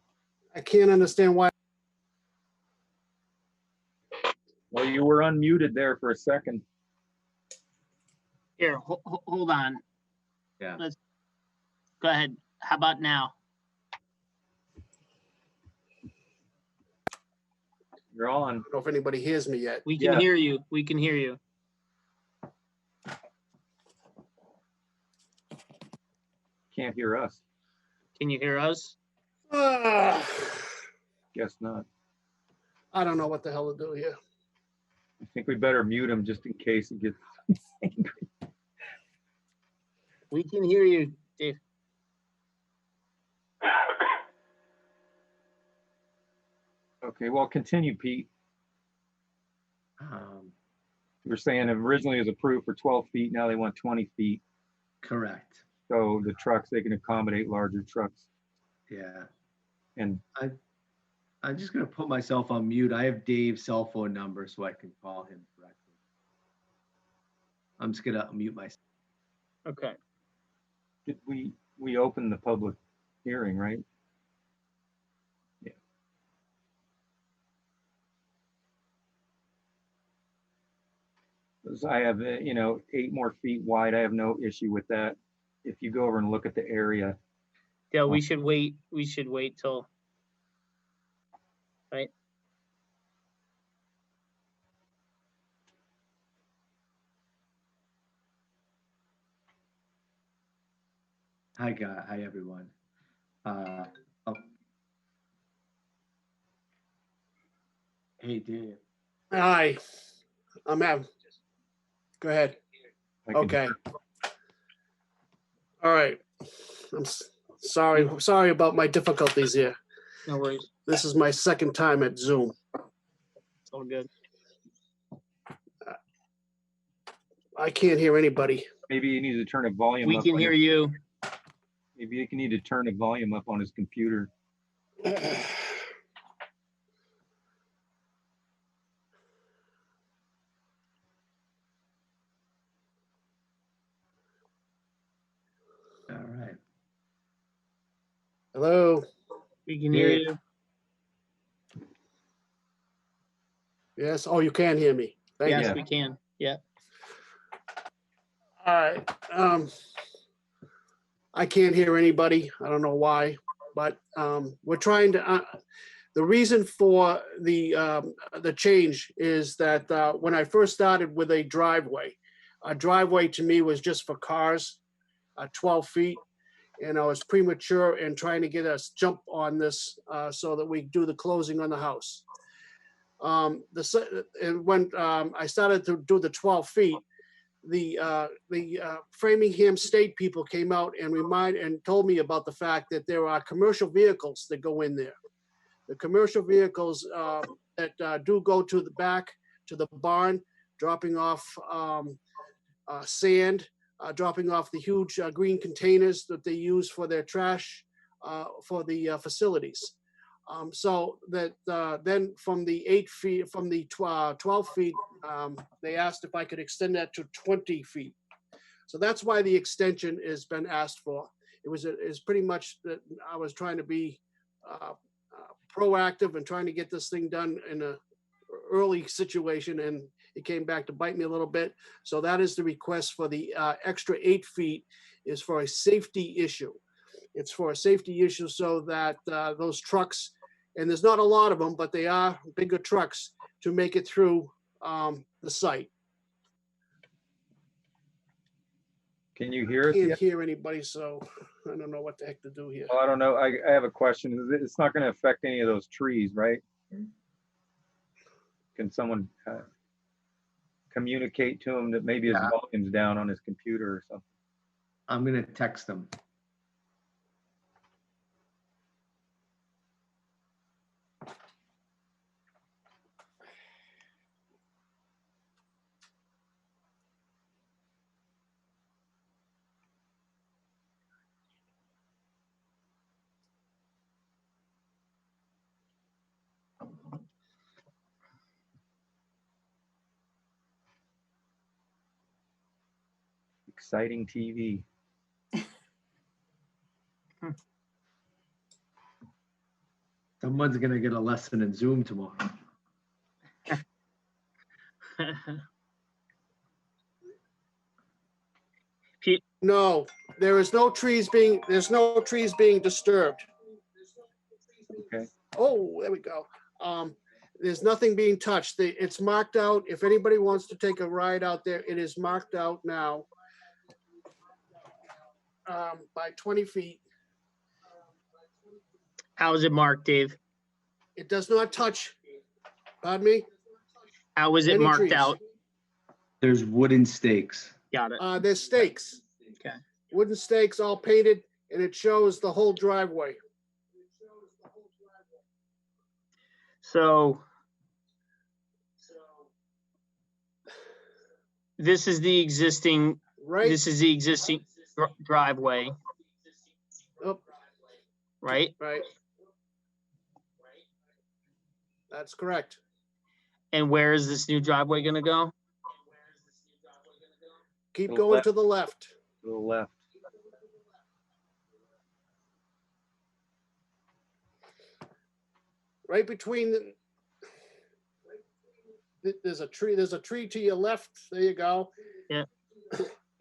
I can't understand why. Well, you were unmuted there for a second. Here, hold on. Yeah. Let's go ahead. How about now? You're I on. don't know if anybody hears me yet. We can Yeah. hear you. We can hear you. Can't hear us. Can you hear us? Guess not. I don't know what the hell to do here. I think we better mute him just in case he gets angry. We can hear you, Dave. Okay, well, continue, Pete. You were saying originally it was approved for 12 feet. Now they want 20 feet. Correct. So the trucks, they can accommodate larger trucks. Yeah. And I'm just going to put myself on mute. I have Dave's cell phone number so I can call him directly. I'm just going to mute myself. Okay. did we opened the public hearing, right? Yeah. Because I have, 8 more feet wide. I have no issue with that. If you go over and look at the area, Yeah, we should wait. We should wait till. Right. Hi, guy. Hi, everyone. Oh. Hey, Dave. Hi, I'm Ev. Go ahead. I can- Okay. All right. I'm sorry about my difficulties here. No worries. This is my second time at Zoom. It's all good. I can't hear anybody. maybe you need to turn a volume We up. can on hear his- you. Maybe you need to turn the volume up on his computer. All right. Hello. We can hear Dave. you. Yes. Oh, you can hear me. Thank Yes, you. we can. Yeah. All right. I can't hear anybody. I don't know why, but we're trying to. The reason for the change is that when I first started with a driveway to me was just for cars, 12 feet, and I was premature in trying to get us jump on this so that we do the closing on the house. And when I started to do the 12 feet, the Framingham State people came out and told me about the fact that there are commercial vehicles that go in there. The commercial vehicles that do go to the back, to the barn, dropping off sand, dropping off the huge green containers that they use for their trash for the facilities. So that then from the 8 feet, from the 12 feet, they asked if I could extend that to 20 feet. So that's why the extension has been asked for. It's pretty much that I was trying to be proactive and trying to get this thing done in a early situation, and it came back to bite me a little bit. So that is the request for the extra 8 feet is for a safety issue. It's for a safety issue so that those trucks, and there's not a lot of them, but they are bigger trucks to make it through the site. Can you hear us Can't yet? hear anybody, so I don't know what the heck to do here. Well, I don't know. I have a question. It's not going to affect any of those trees, right? Can someone communicate to him that maybe his Yeah. volume's down on his computer or something? I'm gonna text them. Exciting TV. Someone's gonna get a lesson in Zoom tomorrow. No, there's no trees being disturbed. Okay. Oh, there we go. There's nothing being touched. It's marked out. If anybody wants to take a ride out there, it is marked out now by 20 feet. How is it marked, Dave? It does not touch, pardon me? How is it Any marked trees. out? There's wooden stakes. Got it. There's stakes. Okay. Wooden stakes all painted, and it shows the whole driveway. So this is the existing, Right? this is the existing driveway, Oh, right? right. That's correct. And where is this new driveway gonna go? Keep To the going left. to the left. To the left. Right between there's a tree to your left. There you go. Yeah.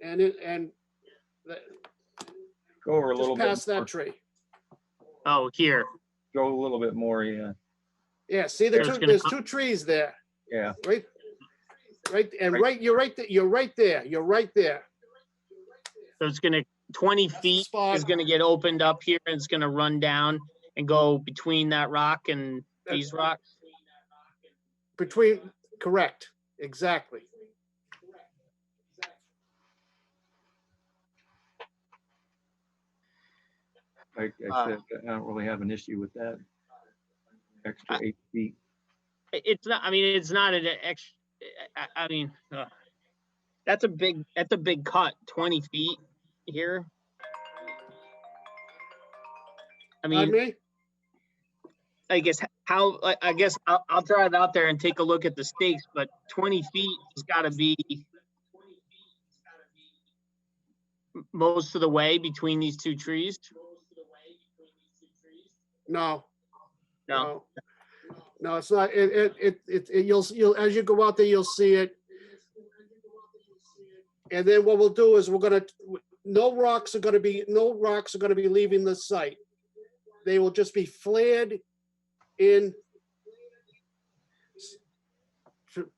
And Go over a just little bit. past more. that tree. Oh, here. Go a little bit more. Yeah. Yeah, see There's gonna there's come- 2 trees there. Yeah. Right, and Right. right, you're right there. You're right there. You're right there. So it's gonna, 20 That's the feet spot. is gonna get opened up here and it's gonna run down and go between that rock and these rocks. Between, correct, exactly. Like I said, I don't really have an issue with that. Extra 8 feet. It's not, I mean, it's not an extra, I mean, that's a big cut, 20 feet here. I Pardon mean, me? I guess I'll drive out there and take a look at the stakes, but 20 feet has gotta be most of the way between these 2 trees. No. No, No, it's not. You'll as you go out there, you'll see it. And then what we'll do is no rocks are gonna be leaving the site. They will just be flared in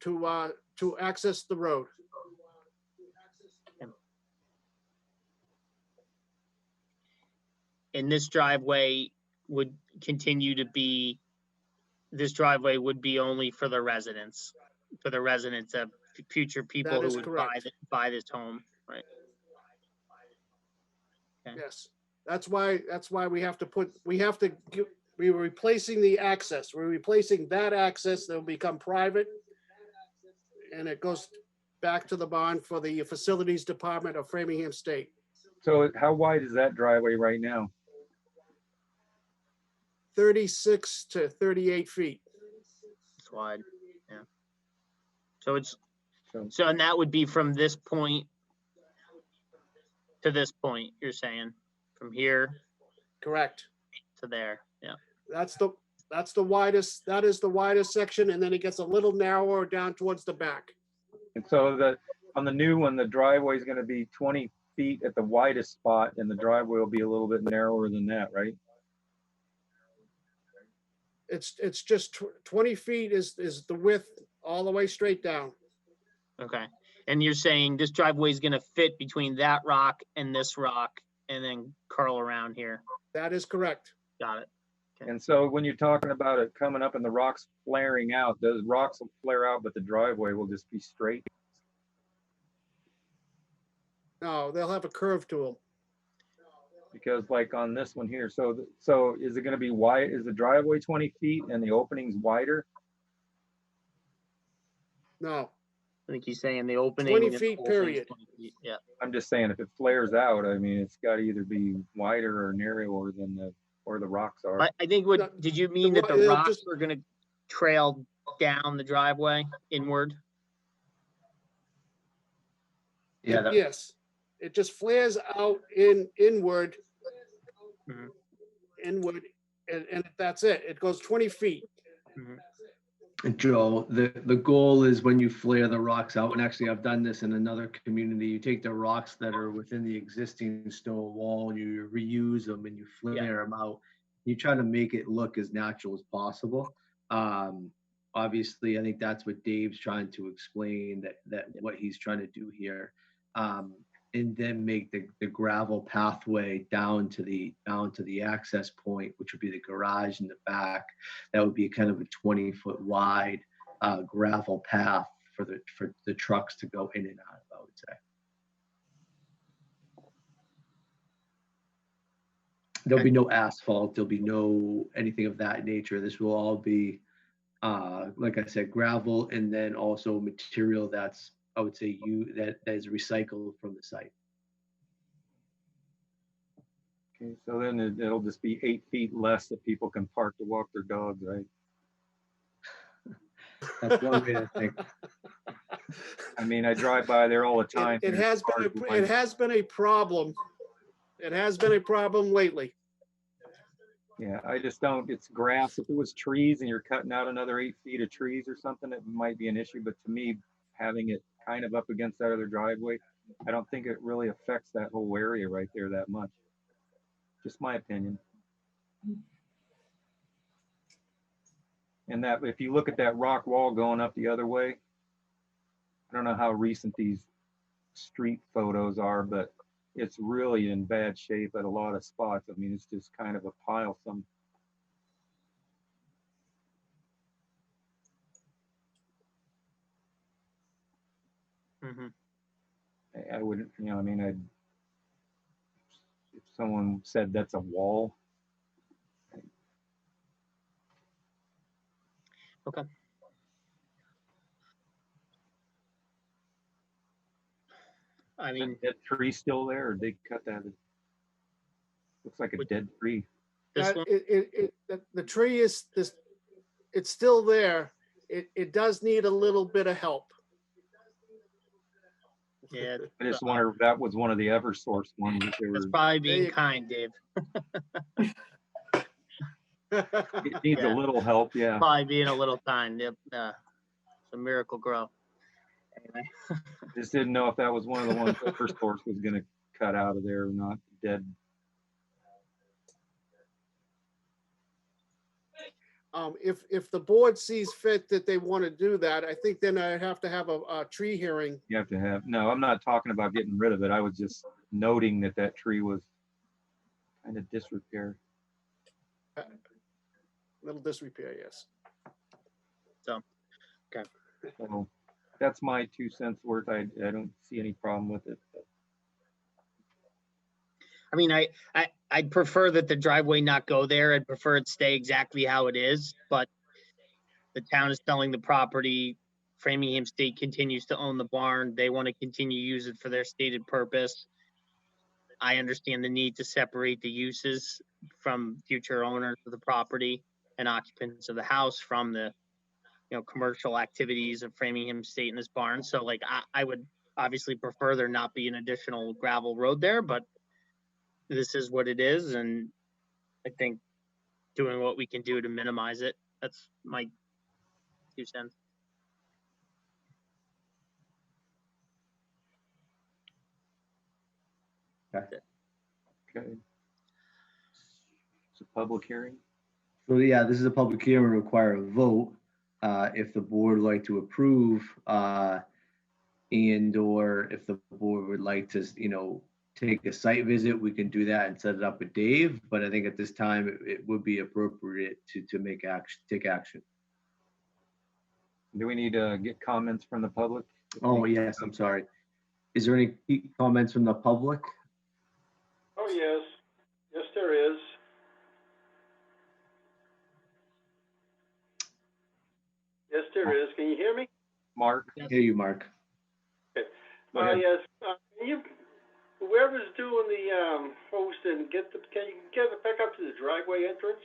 to access the road. and this driveway would continue to be, this driveway would be only for the residents of future people That who is would correct. buy this home, right? Okay. Yes, that's why we're replacing the access. We're replacing that access that will become private. And it goes back to the bond for the Facilities Department of Framingham State. So how wide is that driveway right now? 36 to 38 feet. It's wide, yeah. So it's, So and that would be from this point to this point, you're saying, from here Correct. to there, yeah. That's the widest, that is the widest section, and then it gets a little narrower down towards the back. and so on the new one, the driveway is going to be 20 feet at the widest spot, and the driveway will be a little bit narrower than that, right? It's just 20 feet is the width all the way straight down. Okay, and you're saying this driveway is gonna fit between that rock and this rock and then curl around here? That is correct. Got it. And so when you're talking about it coming up and the rocks flaring out, those rocks will flare out, but the driveway will just be straight. No, they'll have a curve to them. Because like on this one here, so is it going to be wide? Is the driveway 20 feet and the opening's wider? No, I think he's saying the opening. 20 and the feet, whole thing's period. 20 feet, yeah. I'm just saying if it flares out, I mean, it's got to either be wider or narrower than where the rocks are. I think what, did you mean that the it'll rocks just- are gonna trail down the driveway inward? Yeah, that- Yes, it just flares out inward, Mhm. inward, and that's it. It goes 20 feet. Joe, the goal is when you flare the rocks out, and actually I've done this in another community, you take the rocks that are within the existing stone wall, you reuse them and you flare them out. You try to make it look as natural as possible. Obviously, I think that's what Dave's trying to explain, that what he's trying to do here. And then make the gravel pathway down to the access point, which would be the garage in the back. That would be kind of a 20-foot wide gravel path for the trucks to go in and out of, I would say. There'll be no asphalt, there'll be no anything of that nature. This will all be, like I said, gravel, and then also material that's, I would say, that is recycled from the site. Okay, so then it'll just be 8 feet less that people can park to walk their dogs, right? That's one way to think. I mean, I drive by there all the time. It has been a problem. It has been a problem lately. Yeah, I just don't, it's grass. If it was trees and you're cutting out another 8 feet of trees or something, it might be an issue. But to me, having it kind of up against that other driveway, I don't think it really affects that whole area right there that much. Just my opinion. And that if you look at that rock wall going up the other way, I don't know how recent these street photos are, but it's really in bad shape at a lot of spots. I mean, it's just kind of a pile. I wouldn't, you know, I mean, if someone said that's a wall. Okay. I mean, That tree still there, or they cut that? Looks like a dead tree. this one, The tree is this. It's still there. It does need a little bit of help. yeah, I just wonder if that was one of the Eversource ones that they that's were. probably being kind, Dave. It needs Yeah. a little help, yeah. Probably being a little kind. Yep. It's a miracle grow. Anyway. Just didn't know if that was one of the ones that Eversource was gonna cut out of there or not, dead. If the board sees fit that they want to do that, I think then I'd have to have a tree hearing. You have to have, no, I'm not talking about getting rid of it. I was just noting that tree was kind of disrepair. Little disrepair, yes. So, okay. So that's my 2 cents worth. I don't see any problem with it. I mean, I'd prefer that the driveway not go there. I'd prefer it stay exactly how it is, but the town is selling the property. Framingham State continues to own the barn. They want to continue to use it for their stated purpose. I understand the need to separate the uses from future owners of the property and occupants of the house from the, commercial activities of Framingham State in this barn. So like, I would obviously prefer there not be an additional gravel road there, but this is what it is. And I think doing what we can do to minimize it, that's my 2 cents. Okay. It's a public hearing. So yeah, this is a public hearing, require a vote. If the board would like to approve, and or if the board would like to, take a site visit, we can do that and set it up with Dave. But I think at this time, it would be appropriate to take action. Do we need to get comments from the public? Oh, yes, I'm sorry. Is there any comments from the public? Oh, yes. Yes, there is. Yes, there is. Can you hear me? Mark? Hear you, Mark. Go ahead. Yes. Whoever's doing the hosting, can you get it back up to the driveway entrance?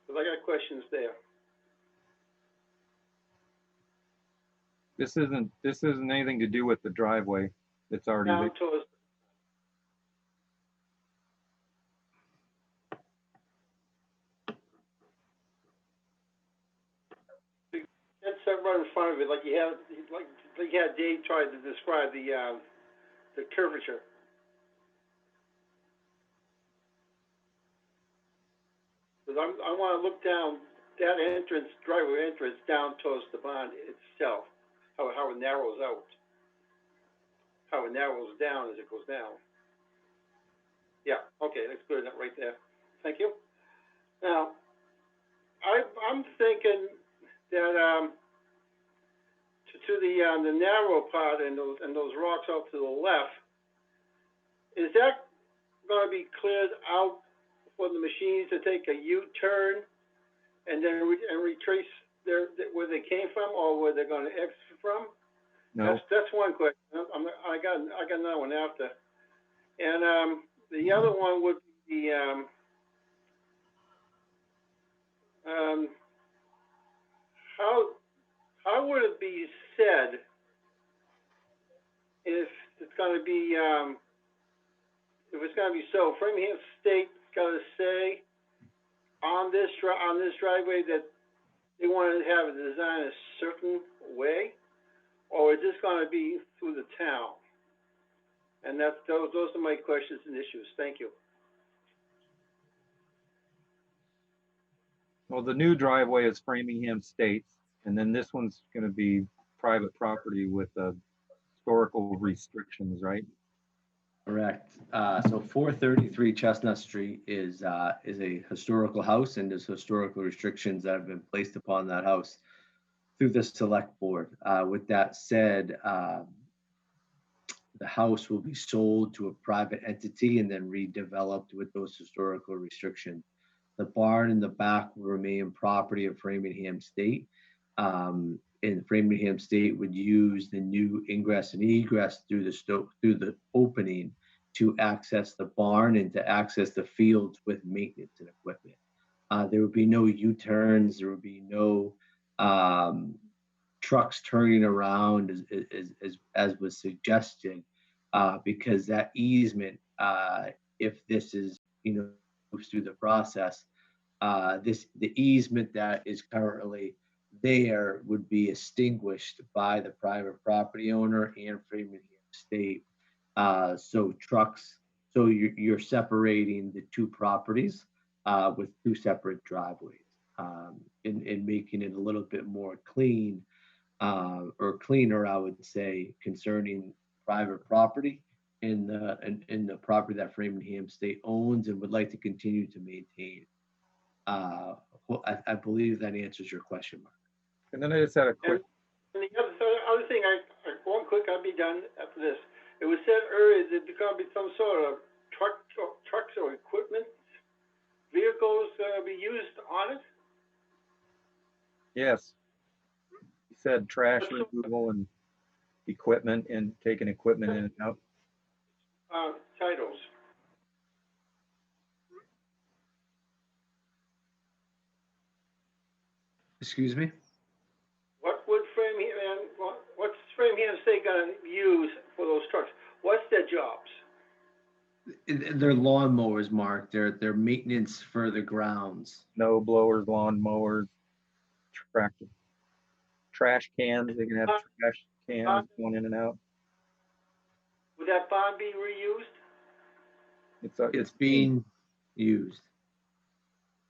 Because I got questions there. This isn't anything to do with the driveway. It's already Down there. towards, that's right in front of it, like you had Dave tried to describe the curvature. Because I want to look down that entrance, driveway entrance, down towards the barn itself. How it narrows out. How it narrows down as it goes down. Yeah, okay, that's good enough right there. Thank you. Now, I'm thinking that to the narrow part and those rocks out to the left, is that going to be cleared out for the machines to take a U-turn and then retrace where they came from, or where they're going to exit from? No. That's one question. I got another one after. And the other one would be how would it be said if it's going to be so? Framingham State got to say on this driveway that they want to have it designed a certain way, or is this going to be through the town? And those are my questions and issues. Thank you. Well, the new driveway is Framingham State's, and then this one's going to be private property with historical restrictions, right? Correct. So 433 Chestnut Street is a historical house, and there's historical restrictions that have been placed upon that house through the select board. With that said, the house will be sold to a private entity and then redeveloped with those historical restrictions. The barn in the back will remain property of Framingham State. And Framingham State would use the new ingress and egress through the opening to access the barn and to access the fields with maintenance and equipment. There would be no U-turns. There would be no trucks turning around as was suggested, because that easement, if this is moves through the process, the easement that is currently there would be extinguished by the private property owner and Framingham State. So you're separating the two properties with two separate driveways, and making it a little bit more clean, or cleaner, I would say, concerning private property in the property that Framingham State owns and would like to continue to maintain. I believe that answers your question, Mark. And then I just had a quick. And the other thing, one quick, I'll be done after this. It was said earlier that there's going to be some sort of trucks or equipment, vehicles be used on it. Yes. He said trash removal and equipment and taking equipment in and out. Titles. Excuse me? What would what's Framingham State gonna use for those trucks? What's their jobs? They're lawnmowers, Mark. They're maintenance for the grounds. Snow blowers, lawn mowers, tractor, trash cans. They can have trash cans going in and out. Would that bond be reused? It's being used.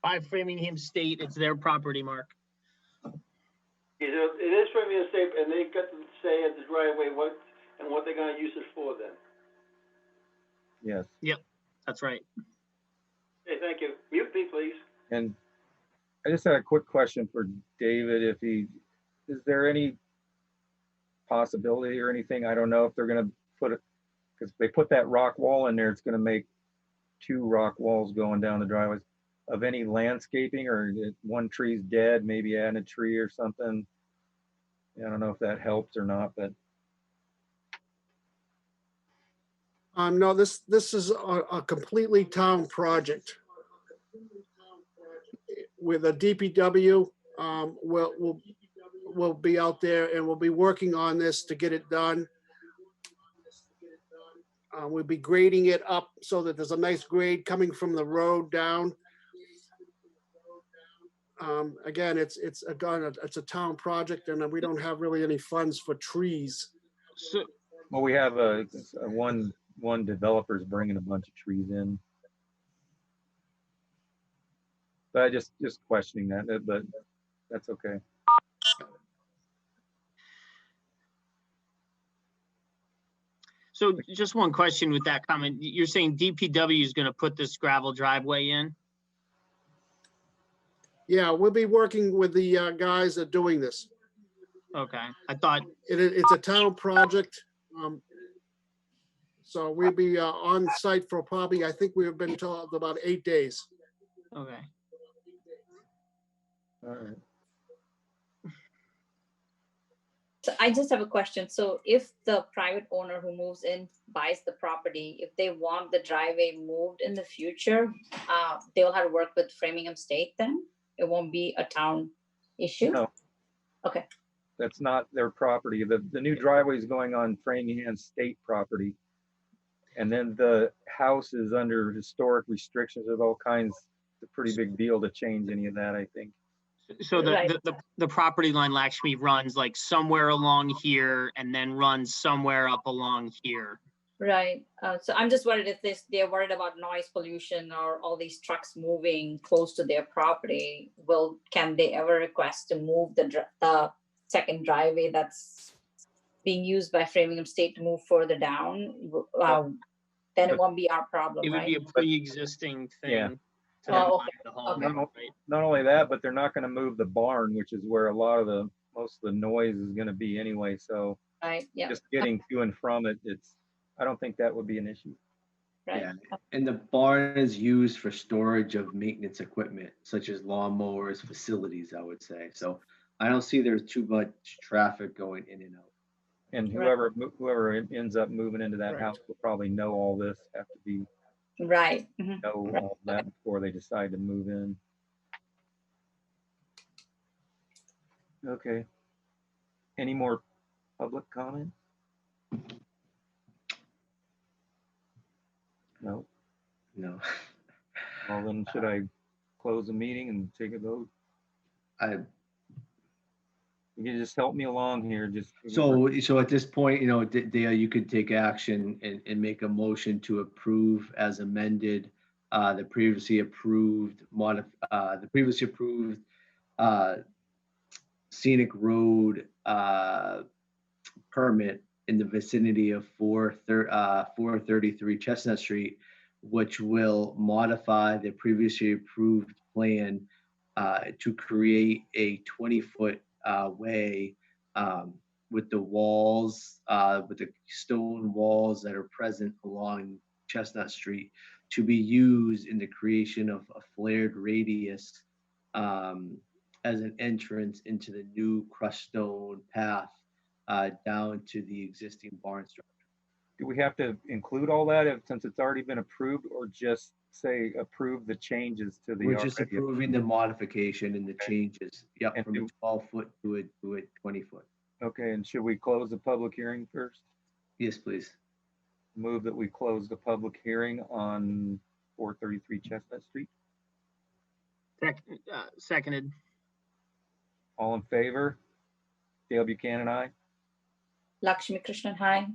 By Framingham State, it's their property, Mark. It is Framingham State, and they got to say at the driveway what they're gonna use it for then. Yes. Yep, that's right. Okay, thank you. Mute me, please. And I just had a quick question for David. Is there any possibility or anything? I don't know if they're gonna put it, because they put that rock wall in there, it's gonna make 2 rock walls going down the driveways. Of any landscaping, or if one tree's dead, maybe add a tree or something. I don't know if that helps or not, but No, this is a completely town project. With a DPW, we'll be out there and we'll be working on this to get it done. We'll be grading it up so that there's a nice grade coming from the road down. Again, it's a town project, and we don't have really any funds for trees. So, well, we have one developer's bringing a bunch of trees in. But I just questioning that, but that's okay. so just one question with that comment. You're saying DPW is gonna put this gravel driveway in? Yeah, we'll be working with the guys that are doing this. Okay, I thought, It's a town project. So we'll be on site for probably, I think we've been told about 8 days. okay. All right. So I just have a question. So if the private owner who moves in buys the property, if they want the driveway moved in the future, they'll have to work with Framingham State then? It won't be a town issue? No. Okay. That's not their property. The new driveway is going on Framingham State property. And then the house is under historic restrictions with all kinds. It's a pretty big deal to change any of that, I think. So Right. the property line, Lakshmi, runs like somewhere along here and then runs somewhere up along here. Right. So I'm just worried if they're worried about noise pollution or all these trucks moving close to their property. Can they ever request to move the second driveway that's being used by Framingham State to move further down? Then it won't be our problem, It would be right? a pre-existing thing. Yeah. To them Oh, buying the home, okay. right? Not only that, but they're not going to move the barn, which is where most of the noise is going to be anyway. So Right, yeah, just getting to and from it, I don't think that would be an issue. right. Yeah. And the barn is used for storage of maintenance equipment, such as lawnmowers, facilities, I would say. So I don't see there's too much traffic going in and out. And Right. whoever ends up moving into that Right. house will probably know all this, have to Right. Mhm. know Right. all that before they decide to move in. Okay. Any more public comment? No. No, Well, then should I close the meeting and take a vote? You can just help me along here, so at this point, Dale, you could take action and make a motion to approve as amended the previously approved scenic road permit in the vicinity of 433 Chestnut Street, which will modify the previously approved plan to create a 20-foot way with the walls, with the stone walls that are present along Chestnut Street to be used in the creation of a flared radius as an entrance into the new crushed stone path down to the existing barn structure. do we have to include all that since it's already been approved, or just say approve the changes to the We're just already. approving the modification and the Okay. changes. Yep, And from a 12-foot to a 20-foot. Okay, and should we close the public hearing first? Yes, please. Move that we close the public hearing on 433 Chestnut Street. Seconded. All in favor? Dale Buchanan, aye. Lakshmi Krishnan, hi.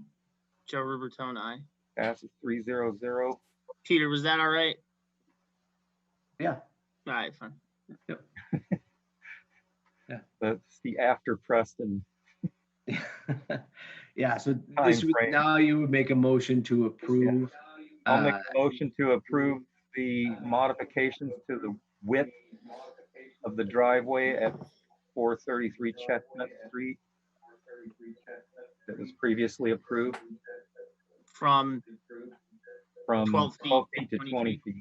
Joe Rubertone, aye. Passes 3-0-0. Peter, was that all right? Yeah. All right, fine. That's the after Preston. Yeah, so Time this would, frame. now you would make a motion to approve. I'll make a motion to approve the modifications to the width of the driveway at 433 Chestnut Street that was previously approved From from 12 12 feet feet to 20 feet,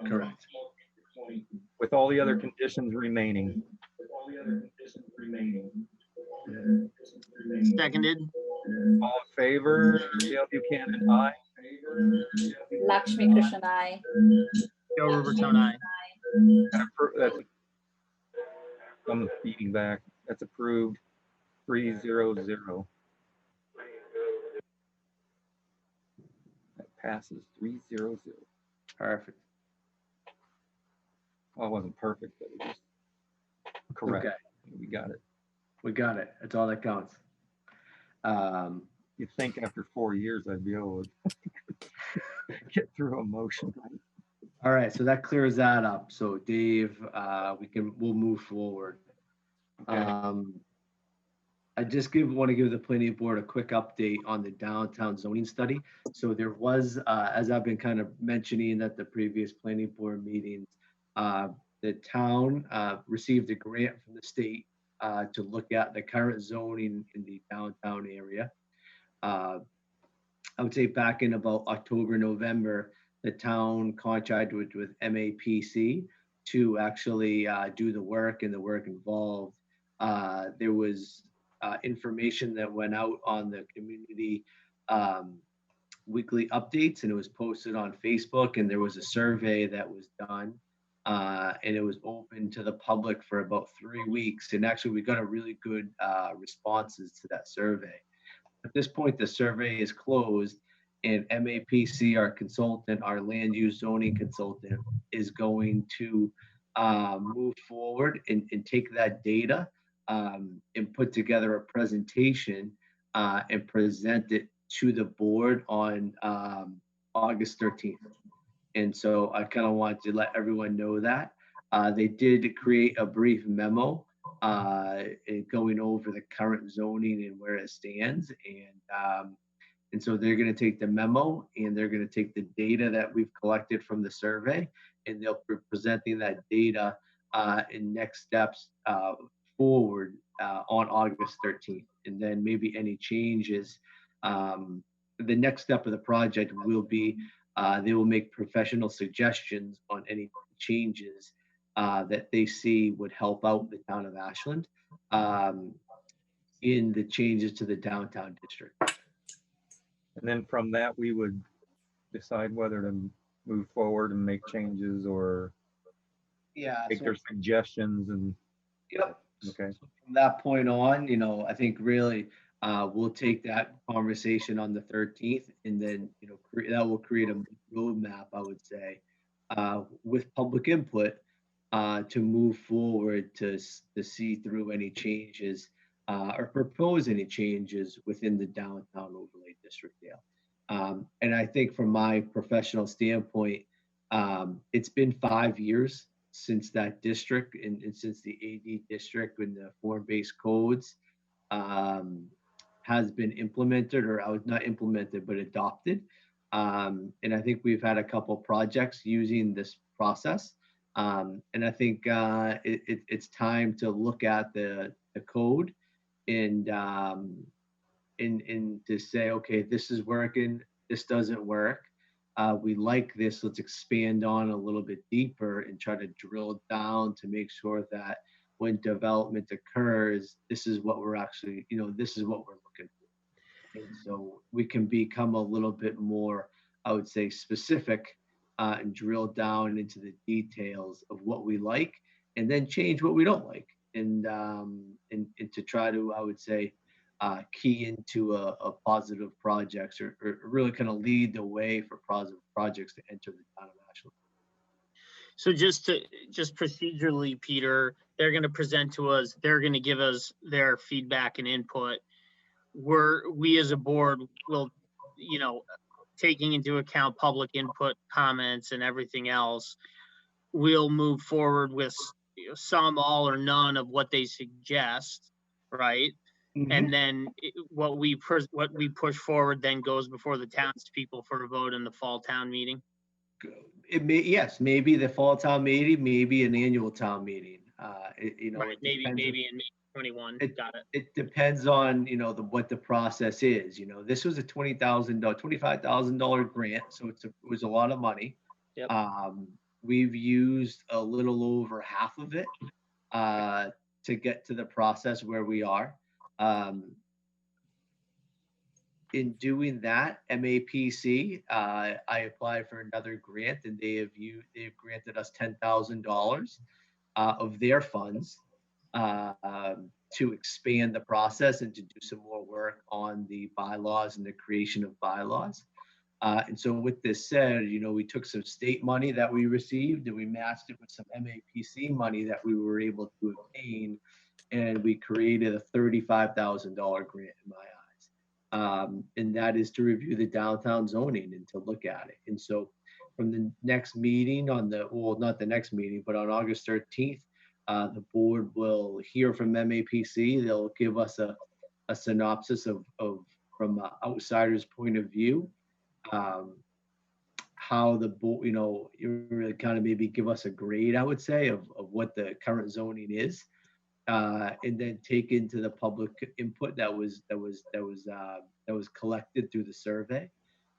Correct. with all the other conditions remaining. seconded. All in favor, Dale Buchanan, aye. Lakshmi Krishnan, hi. Joe Rubertone, aye. That's, I'm feeding back. That's approved 3-0-0. That passes 3-0-0. Perfect. Well, it wasn't perfect, but it was correct. Okay, We got it. we got it. That's all that counts. You'd think after 4 years I'd be able to get through a motion. All right, so that clears that up. So Dave, we'll move forward. Okay. I just want to give the planning board a quick update on the downtown zoning study. So there was, as I've been kind of mentioning at the previous planning board meetings, the town received a grant from the state to look at the current zoning in the downtown area. I would say back in about October, November, the town contracted with MAPC to actually do the work and the work involved. There was information that went out on the community weekly updates, and it was posted on Facebook, and there was a survey that was done, and it was open to the public for about 3 weeks. And actually we got a really good responses to that survey. At this point, the survey is closed, and MAPC, our consultant, our land use zoning consultant, is going to move forward and take that data and put together a presentation and present it to the board on August 13th. And so I kind of wanted to let everyone know that. They did create a brief memo going over the current zoning and where it stands. And so they're going to take the memo and they're going to take the data that we've collected from the survey, and they'll be presenting that data in next steps forward on August 13th. And then maybe any changes. The next step of the project will be they will make professional suggestions on any changes that they see would help out the town of Ashland in the changes to the downtown district. And then from that, we would decide whether to move forward and make changes or make their suggestions and. Yep. Okay. So from that point on, I think really we'll take that conversation on the 13th, and then, that will create a roadmap, I would say, with public input to move forward to see through any changes or propose any changes within the downtown overlay district, Dale. And I think from my professional standpoint, it's been 5 years since that district and since the AD district and the form-based codes has been implemented, or I was not implemented, but adopted. And I think we've had a couple projects using this process. And I think it's time to look at the code and to say, okay, this is working, this doesn't work. We like this, let's expand on a little bit deeper and try to drill down to make sure that when development occurs, this is what we're actually, this is what we're looking for. And so we can become a little bit more, I would say, specific and drill down into the details of what we like, and then change what we don't like, and to try to, I would say, key into a positive projects, or really kind of lead the way for positive projects to enter the town of Ashland. So just procedurally, Peter, they're going to present to us, they're going to give us their feedback and input. We as a board will, taking into account public input, comments, and everything else, we'll move forward with some, all, or none of what they suggest, right? And then what we push forward then goes before the townspeople for a vote in the fall town meeting. Yes, maybe the fall town meeting, maybe an annual town meeting. Right, maybe in May 21. Got it. It depends on what the process is. This was a $25,000 grant, so it was a lot of money. Yep. We've used a little over half of it to get to the process where we are. In doing that, MAPC, I applied for another grant, and they've granted us $10,000 of their funds to expand the process and to do some more work on the bylaws and the creation of bylaws. And so with this said, we took some state money that we received and we matched it with some MAPC money that we were able to obtain, and we created a $35,000 grant in my eyes. And that is to review the downtown zoning and to look at it. And so from the next meeting not the next meeting, but on August 13th, the board will hear from MAPC. They'll give us a synopsis of from an outsider's point of view, how the board, you really kind of maybe give us a grade, I would say, of what the current zoning is. And then take into the public input that was collected through the survey,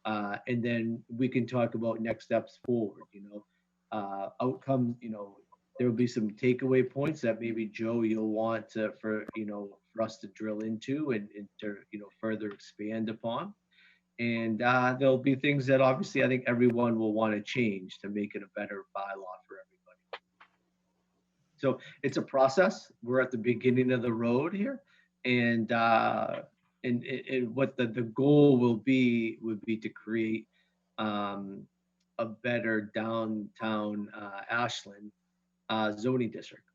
and then we can talk about next steps forward. Outcomes. There will be some takeaway points that maybe Joe you'll want for us to drill into and to further expand upon. And there'll be things that obviously I think everyone will want to change to make it a better bylaw for everybody. So it's a process. We're at the beginning of the road here, and what the goal would be to create a better downtown Ashland zoning district.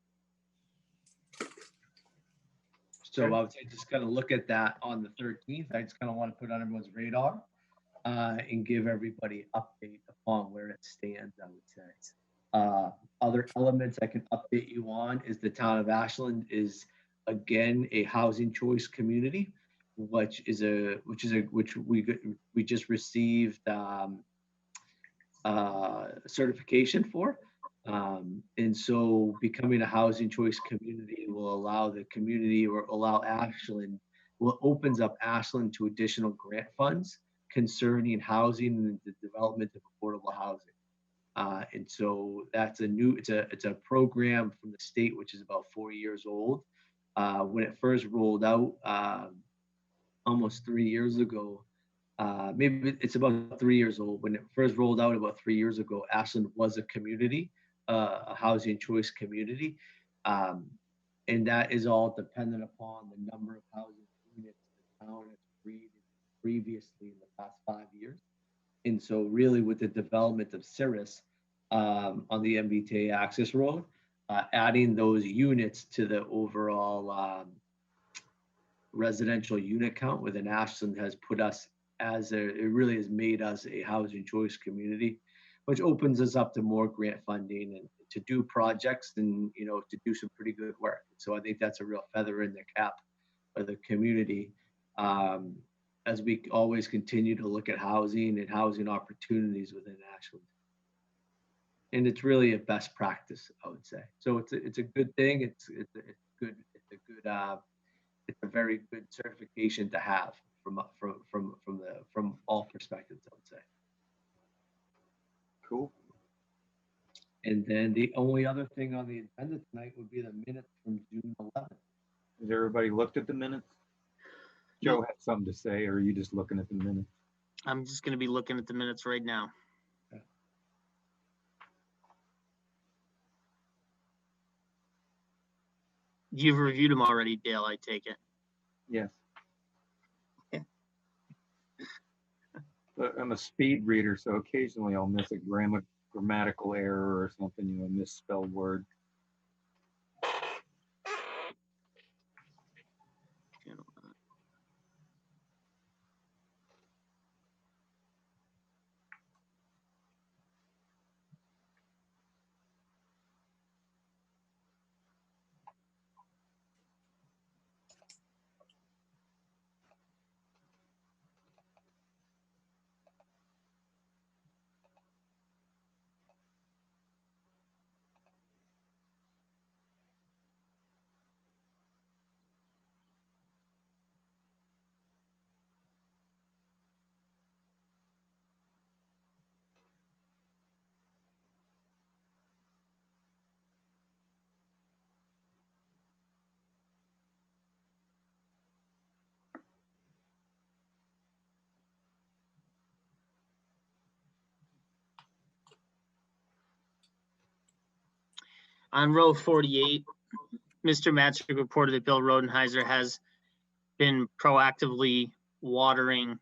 So I would say just kind of look at that on the 13th. I just kind of want to put on everyone's radar and give everybody an update upon where it stands, I would say. Other elements I can update you on is the town of Ashland is again a housing choice community, which we just received certification for. And so becoming a housing choice community will allow the community, or allow Ashland, opens up Ashland to additional grant funds concerning housing and the development of affordable housing. And so that's it's a program from the state, which is about 4 years old. When it first rolled out almost 3 years ago, maybe it's about 3 years old. When it first rolled out about 3 years ago, Ashland was a community, a housing choice community. And that is all dependent upon the number of housing units the town has created previously in the past 5 years. And so really with the development of Cirrus on the MBTA access road, adding those units to the overall residential unit count within Ashland has put us it really has made us a housing choice community, which opens us up to more grant funding and to do projects and, to do some pretty good work. So I think that's a real feather in the cap of the community. As we always continue to look at housing and housing opportunities within Ashland. And it's really a best practice, I would say. So it's a good thing. It's a very good certification to have from all perspectives, I would say. Cool. And then the only other thing on the agenda tonight would be the minutes from June 11th. Has everybody looked at the minutes? Joe had something to say, or are you just looking at the minutes? I'm just going to be looking at the minutes right now. You've reviewed them already, Dale, I take it. Yes. Okay. But I'm a speed reader, so occasionally I'll miss a grammatical error or something, a misspelled word. On row 48, Mr. Matchstick reported that Bill Rodenheiser has been proactively watering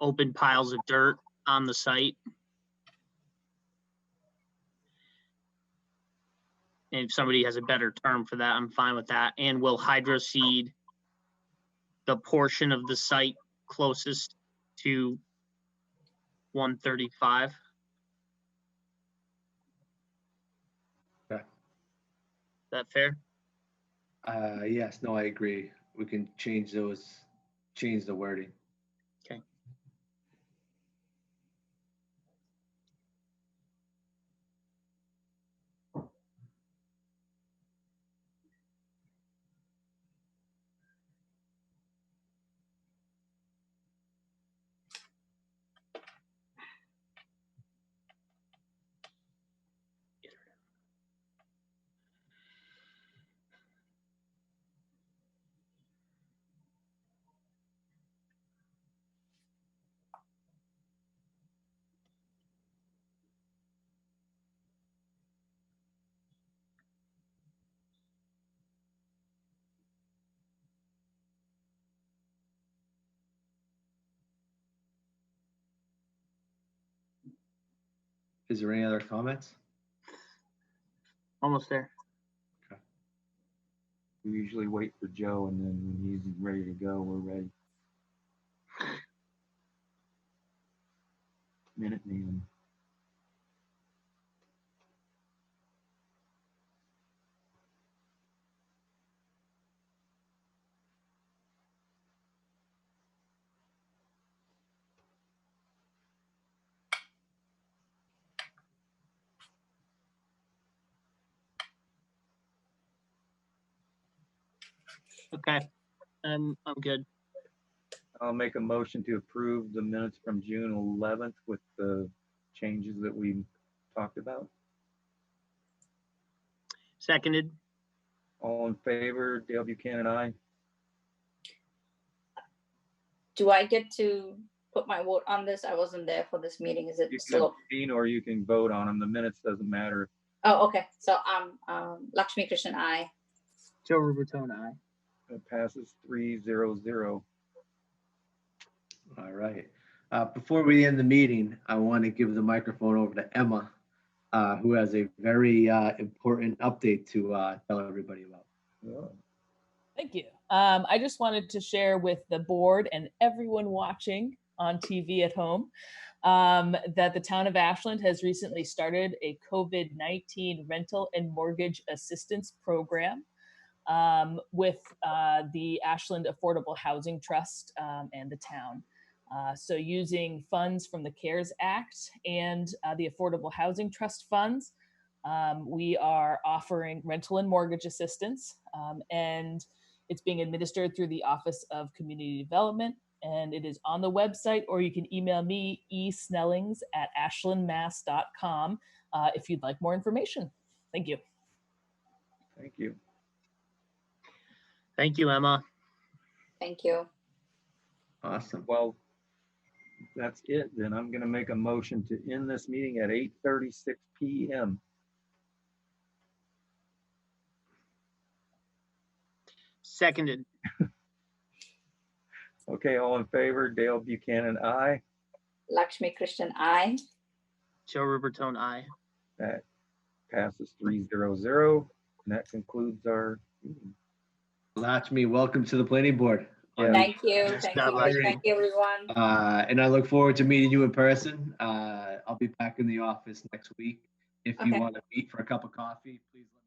open piles of dirt on the site. And if somebody has a better term for that, I'm fine with that. And will hydroseed the portion of the site closest to 135? Okay. Is that fair? Yes, no, I agree. We can change the wording. Okay. Is there any other comments? Almost there. We usually wait for Joe, and then when he's ready to go, we're ready. Minute man. Okay. I'm good. I'll make a motion to approve the minutes from June 11th with the changes that we talked about. Seconded. All in favor, Dale Buchanan, aye. Do I get to put my vote on this? I wasn't there for this meeting. Is it You can still? abstain or you can vote on them. The minutes doesn't matter. Oh, okay. So Lakshmi Krishnan, aye. Joe Rubertone, aye. It passes 3-0-0. All right. Before we end the meeting, I want to give the microphone over to Emma, who has a very important update to tell everybody about. Yeah. Thank you. I just wanted to share with the board and everyone watching on TV at home that the town of Ashland has recently started a COVID-19 rental and mortgage assistance program with the Ashland Affordable Housing Trust and the town. So using funds from the CARES Act and the Affordable Housing Trust funds, we are offering rental and mortgage assistance, and it's being administered through the Office of Community Development, and it is on the website, or you can email me, esnellings@ashlandmass.com, if you'd like more information. Thank you. Thank you. Thank you, Emma. Thank you. Awesome. Well, If that's it, then I'm gonna make a motion to end this meeting at 8:36 PM. Seconded. Okay, all in favor, Dale Buchanan, aye. Lakshmi Krishnan, I. Joe Rubertone, aye. That passes 3-0, and that concludes our meeting. Lakshmi, welcome to the planning board. Yeah. Thank you. Yes, Thank God you. bless you. Thank you, everyone. And I look forward to meeting you in person. I'll be back in the office next week. If you Okay. want to meet for a cup of coffee, please let